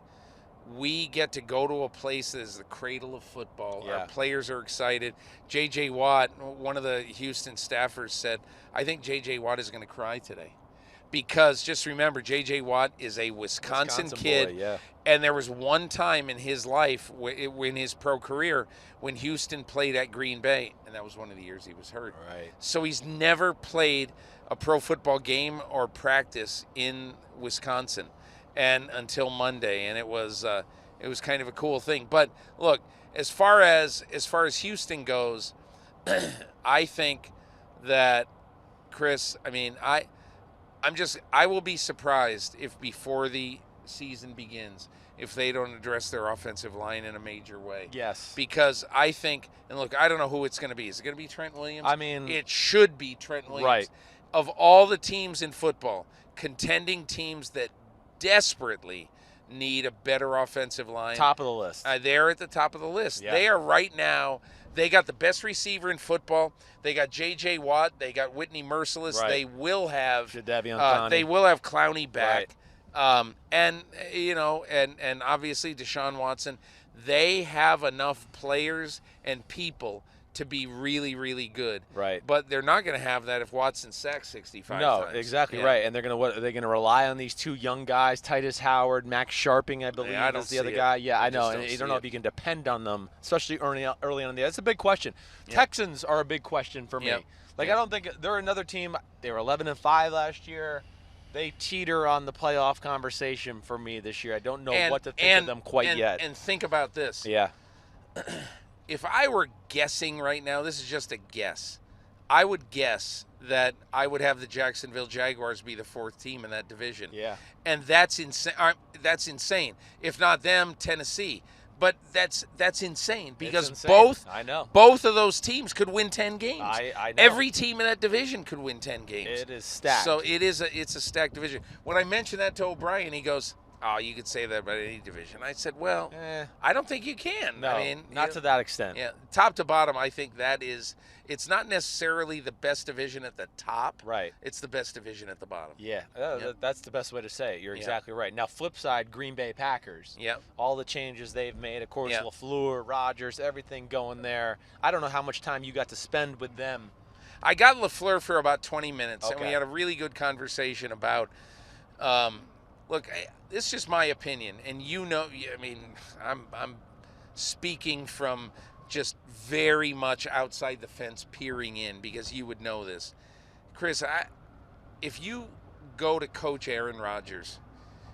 Speaker 2: we get to go to a place that is the cradle of football.
Speaker 1: Yeah.
Speaker 2: Our players are excited. J.J. Watt, one of the Houston staffers, said, I think J.J. Watt is going to cry today. Because just remember, J.J. Watt is a Wisconsin kid.
Speaker 1: Boy,
Speaker 2: and there was one time in his life, in his pro career, when Houston played at Green Bay, and that was one of the years he was hurt.
Speaker 1: Right.
Speaker 2: So he's never played a pro football game or practice in Wisconsin and until Monday, and it was kind of a cool thing. But look, as far as Houston goes, I think that, Chris, I mean, I will be surprised if before the season begins if they don't address their offensive line in a major way.
Speaker 1: Yes.
Speaker 2: Because I think, and look, I don't know who it's going to be. Is it going to be Trent Williams?
Speaker 1: I mean,
Speaker 2: it should be Trent Williams.
Speaker 1: Right.
Speaker 2: Of all the teams in football, contending teams that desperately need a better offensive line.
Speaker 1: Top of the list.
Speaker 2: They're at the top of the list.
Speaker 1: Yeah.
Speaker 2: They are right now. They got the best receiver in football. They got J.J. Watt. They got Whitney Merciless.
Speaker 1: Right.
Speaker 2: They will have
Speaker 1: they
Speaker 2: will have Clowney back.
Speaker 1: Right.
Speaker 2: And obviously Deshaun Watson. They have enough players and people to be really, really good.
Speaker 1: Right.
Speaker 2: But they're not going to have that if Watson sacks 65
Speaker 1: times.
Speaker 2: No,
Speaker 1: exactly right. And they're going to rely on these 2 young guys, Titus Howard, Max Sharping, I believe, is the other guy. Yeah, I know. And you don't know if you can depend on them, especially early on in the day. That's a big question. Yeah. Texans are a big question for me. I don't think they're another team. They were 11-5 last year. They teeter on the playoff conversation for me this year. I don't know what to think of them quite yet.
Speaker 2: And think about this.
Speaker 1: Yeah.
Speaker 2: If I were guessing right now, this is just a guess, I would guess that I would have the Jacksonville Jaguars be the 4th team in that division.
Speaker 1: Yeah.
Speaker 2: And that's insane. That's insane. If not them, Tennessee. But that's insane because both of those teams could win 10 games.
Speaker 1: I know.
Speaker 2: Every team in that division could win 10 games.
Speaker 1: It is stacked.
Speaker 2: So it's a stacked division. When I mentioned that to O'Brien, he goes, oh, you could say that about any division. I said, well, I don't think you can.
Speaker 1: No,
Speaker 2: I mean,
Speaker 1: not to that extent.
Speaker 2: Yeah, top to bottom, I think that is, it's not necessarily the best division at the top.
Speaker 1: Right.
Speaker 2: It's the best division at the bottom.
Speaker 1: Yeah, that's the best way to say it. You're exactly right. Now, flip side, Green Bay Packers.
Speaker 2: Yeah.
Speaker 1: All the changes they've made, of course, LaFleur, Rodgers, everything going there. I don't know how much time you got to spend with them.
Speaker 2: I got LaFleur for about 20 minutes, and we had a really good conversation about, look, this is just my opinion, and I mean, I'm speaking from just very much outside the fence peering in, because you would know this. Chris, if you go to coach Aaron Rodgers,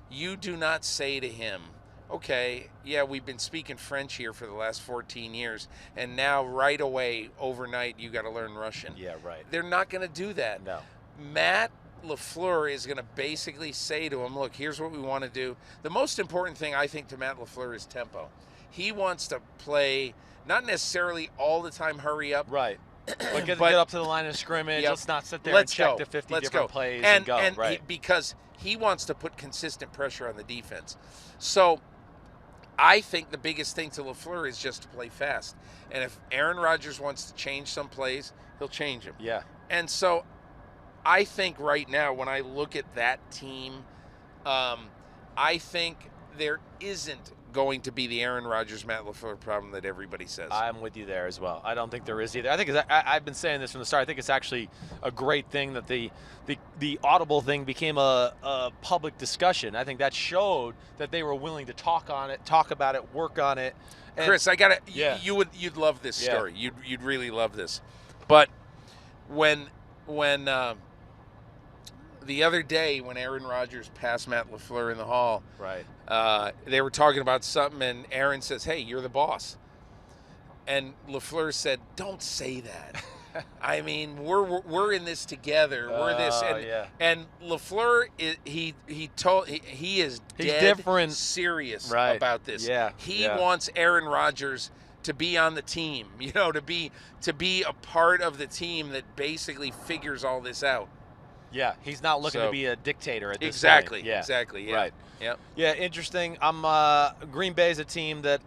Speaker 2: you do not say to him, okay, yeah, we've been speaking French here for the last 14 years, and now right away, overnight, you got to learn Russian.
Speaker 1: Yeah, right.
Speaker 2: They're not going to do that.
Speaker 1: No.
Speaker 2: Matt LaFleur is going to basically say to him, look, here's what we want to do. The most important thing, I think, to Matt LaFleur is tempo. He wants to play, not necessarily all the time hurry up.
Speaker 1: Right. But get up to the line of scrimmage. Let's not sit there and check the 50 different plays and go. Right.
Speaker 2: Because he wants to put consistent pressure on the defense. So I think the biggest thing to LaFleur is just to play fast. And if Aaron Rodgers wants to change some plays, he'll change them.
Speaker 1: Yeah.
Speaker 2: And so I think right now, when I look at that team, I think there isn't going to be the Aaron Rodgers, Matt LaFleur problem that everybody says.
Speaker 1: I'm with you there as well. I don't think there is either. I think I've been saying this from the start. I think it's actually a great thing that the Audible thing became a public discussion. I think that showed that they were willing to talk about it, work on it. And
Speaker 2: Chris, I got it. Yeah. You'd love this story. You'd really love this. But when the other day, when Aaron Rodgers passed Matt LaFleur in the hall,
Speaker 1: right?
Speaker 2: They were talking about something, and Aaron says, "Hey, you're the boss." And LaFleur said, "Don't say that. I mean, we're in this together. We're this." And LaFleur he is dead
Speaker 1: different,
Speaker 2: serious
Speaker 1: about
Speaker 2: this.
Speaker 1: Yeah.
Speaker 2: He wants Aaron Rodgers to be on the team. To be a part of the team that basically figures all this out.
Speaker 1: Yeah, he's not looking to be a dictator at this
Speaker 2: exactly,
Speaker 1: point. Yeah.
Speaker 2: Exactly. Yeah.
Speaker 1: Right.
Speaker 2: Yep.
Speaker 1: Yeah, interesting. Green Bay's a team that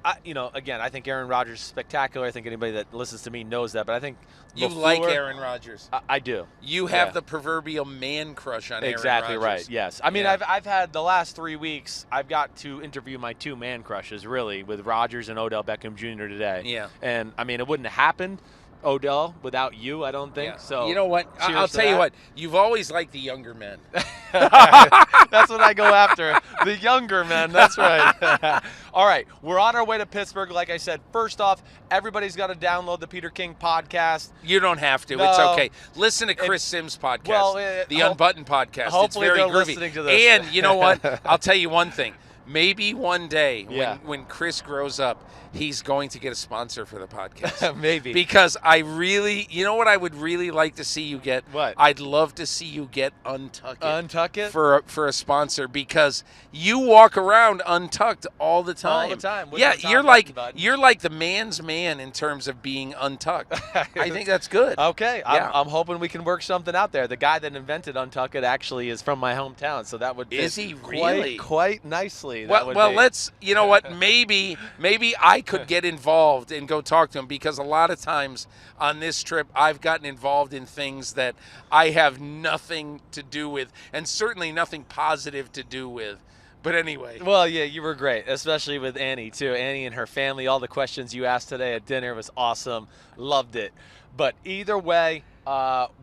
Speaker 1: again, I think Aaron Rodgers is spectacular. I think anybody that listens to me knows that. But I think
Speaker 2: you like Aaron Rodgers.
Speaker 1: I do.
Speaker 2: You have the proverbial man crush on Aaron Rodgers.
Speaker 1: Exactly right. Yes. I mean, I've had the last 3 weeks. I've got to interview my 2 man crushes really with Rodgers and Odell Beckham Jr. today.
Speaker 2: Yeah.
Speaker 1: And I mean, it wouldn't have happened, Odell, without you, I don't think. So
Speaker 2: you know what? I'll tell you what. You've always liked the younger men.
Speaker 1: That's what I go after. The younger men. That's right. All right. We're on our way to Pittsburgh. Like I said, first off, everybody's got to download the Peter King podcast.
Speaker 2: You don't have to.
Speaker 1: No.
Speaker 2: It's okay. Listen to Chris Sims' podcast, the Unbuttoned podcast.
Speaker 1: Hopefully
Speaker 2: it's very
Speaker 1: they're
Speaker 2: groovy.
Speaker 1: listening to this.
Speaker 2: And you know what? I'll tell you one thing. Maybe one day when Chris grows up, he's going to get a sponsor for the podcast.
Speaker 1: Maybe.
Speaker 2: Because you know what I would really like to see you get?
Speaker 1: What?
Speaker 2: I'd love to see you get Untuck It.
Speaker 1: Untuck It?
Speaker 2: For a sponsor, because you walk around untucked all the time.
Speaker 1: All the time.
Speaker 2: Yeah, you're like the man's man in terms of being untucked. I think that's good.
Speaker 1: Okay.
Speaker 2: Yeah.
Speaker 1: I'm hoping we can work something out there. The guy that invented Untuck It actually is from my hometown, so that would
Speaker 2: Is he really?
Speaker 1: Quite nicely.
Speaker 2: Well, let's, you know what, maybe I could get involved and go talk to him, because a lot of times on this trip I've gotten involved in things that I have nothing to do with, and certainly nothing positive to do with. But anyway.
Speaker 1: Well, yeah, you were great, especially with Annie, too. Annie and her family, all the questions you asked today at dinner was awesome. Loved it. But either way,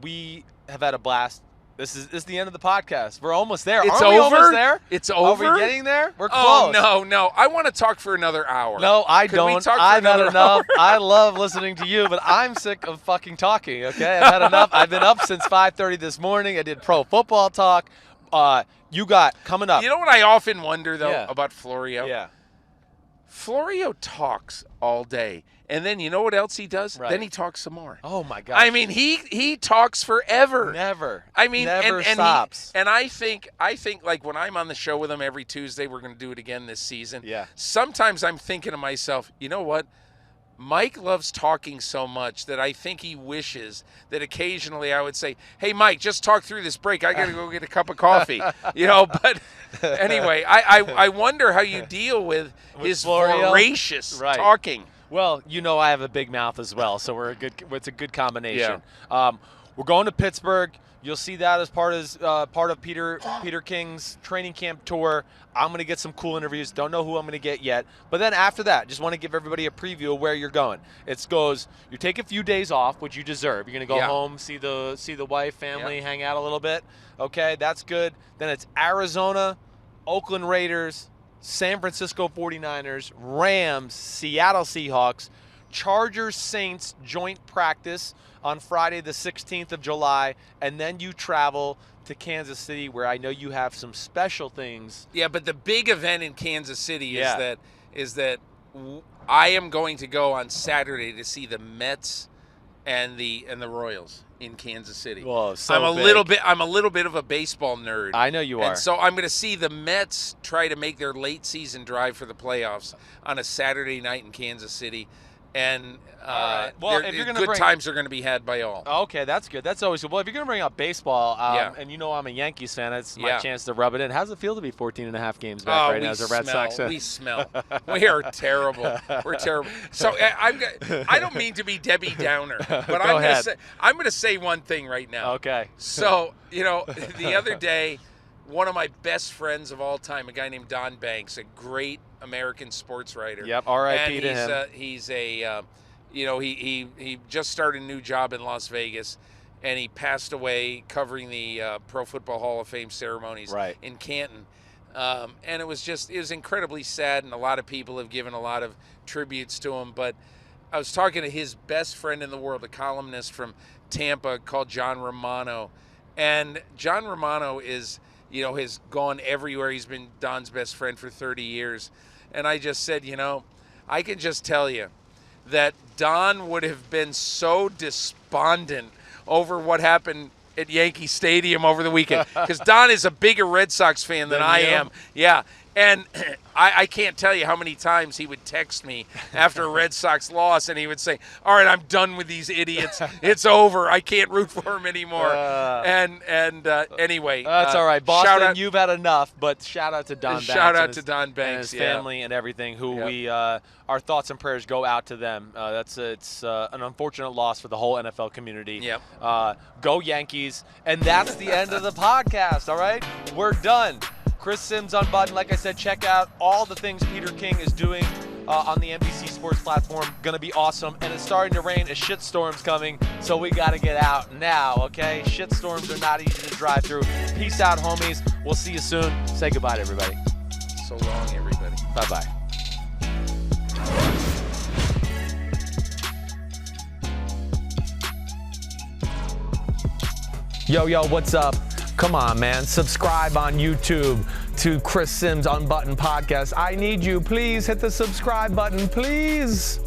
Speaker 1: we have had a blast. This is the end of the podcast. We're almost there.
Speaker 2: It's
Speaker 1: Aren't we
Speaker 2: over?
Speaker 1: almost there?
Speaker 2: It's over?
Speaker 1: Are we getting there? We're close.
Speaker 2: Oh, no. I want to talk for another hour.
Speaker 1: No, I don't.
Speaker 2: We talk for
Speaker 1: I've had
Speaker 2: another
Speaker 1: enough.
Speaker 2: hour?
Speaker 1: I love listening to you, but I'm sick of fucking talking, okay? I've had enough. I've been up since 5:30 this morning. I did pro football talk. You got coming up.
Speaker 2: You know what I often wonder, though, about Florio?
Speaker 1: Yeah.
Speaker 2: Florio talks all day. And then you know what else he does?
Speaker 1: Right.
Speaker 2: Then he talks some more.
Speaker 1: Oh, my God.
Speaker 2: I mean, he talks forever.
Speaker 1: Never.
Speaker 2: I mean,
Speaker 1: never
Speaker 2: and
Speaker 1: stops.
Speaker 2: And I think like when I'm on the show with him every Tuesday, we're going to do it again this season.
Speaker 1: Yeah.
Speaker 2: Sometimes I'm thinking to myself, you know what? Mike loves talking so much that I think he wishes that occasionally I would say, hey, Mike, just talk through this break. I got to go get a cup of coffee. But anyway, I wonder how you deal with his voracious talking.
Speaker 1: Well, I have a big mouth as well, so it's a good combination. Yeah. We're going to Pittsburgh. You'll see that as part of Peter King's training camp tour. I'm going to get some cool interviews. Don't know who I'm going to get yet. But then after that, just want to give everybody a preview of where you're going. You take a few days off, which you deserve. You're going to go home, see the wife, family, hang out a little bit. Okay, that's good. Then it's Arizona, Oakland Raiders, San Francisco 49ers, Rams, Seattle Seahawks, Chargers Saints joint practice on Friday the 16th of July, and then you travel to Kansas City, where I know you have some special things.
Speaker 2: Yeah, but the big event in Kansas City is that I am going to go on Saturday to see the Mets and the Royals in Kansas City.
Speaker 1: Whoa,
Speaker 2: I'm a little bit of a baseball nerd.
Speaker 1: I know you are.
Speaker 2: And so I'm going to see the Mets try to make their late season drive for the playoffs on a Saturday night in Kansas City. And good times are going to be had by all.
Speaker 1: Okay, that's good. That's always good. Well, if you're going to bring up baseball, and I'm a Yankees fan, it's my chance to rub it in. How does it feel to be 14 games back right now as a Red Sox fan?
Speaker 2: We smell. We are terrible. We're terrible. So I don't mean to be Debbie Downer, but I'm going to say one thing right now.
Speaker 1: Okay.
Speaker 2: So, the other day, one of my best friends of all time, a guy named Don Banks, a great American sports writer.
Speaker 1: Yep, R.I.P. to him.
Speaker 2: He's he just started a new job in Las Vegas, and he passed away covering the Pro Football Hall of Fame ceremonies in Canton. And it was incredibly sad, and a lot of people have given a lot of tributes to him. But I was talking to his best friend in the world, a columnist from Tampa called John Romano, and John Romano is, has gone everywhere. He's been Don's best friend for 30 years. And I just said, I can just tell you that Don would have been so despondent over what happened at Yankee Stadium over the weekend, because Don is a bigger Red Sox fan than I am. Yeah. And I can't tell you how many times he would text me after a Red Sox loss, and he would say, all right, I'm done with these idiots. It's over. I can't root for them anymore. Anyway.
Speaker 1: That's all right. Boston, you've had enough, but shout out to Don Banks.
Speaker 2: Shout out to Don Banks.
Speaker 1: And his family and everything, who our thoughts and prayers go out to them. It's an unfortunate loss for the whole NFL community.
Speaker 2: Yep.
Speaker 1: Go Yankees. And that's the end of the podcast, all right? We're done. Chris Sims Unbuttoned. Like I said, check out all the things Peter King is doing on the NBC Sports platform. Going to be awesome. And it's starting to rain. A shitstorm's coming, so we got to get out now, okay? Shitstorms are not easy to drive through. Peace out, homies. We'll see you soon. Say goodbye to everybody.
Speaker 2: So long, everybody.
Speaker 1: Bye-bye. Yo, what's up? Come on, man. Subscribe on YouTube to Chris Sims Unbuttoned Podcast. I need you. Please hit the subscribe button, please.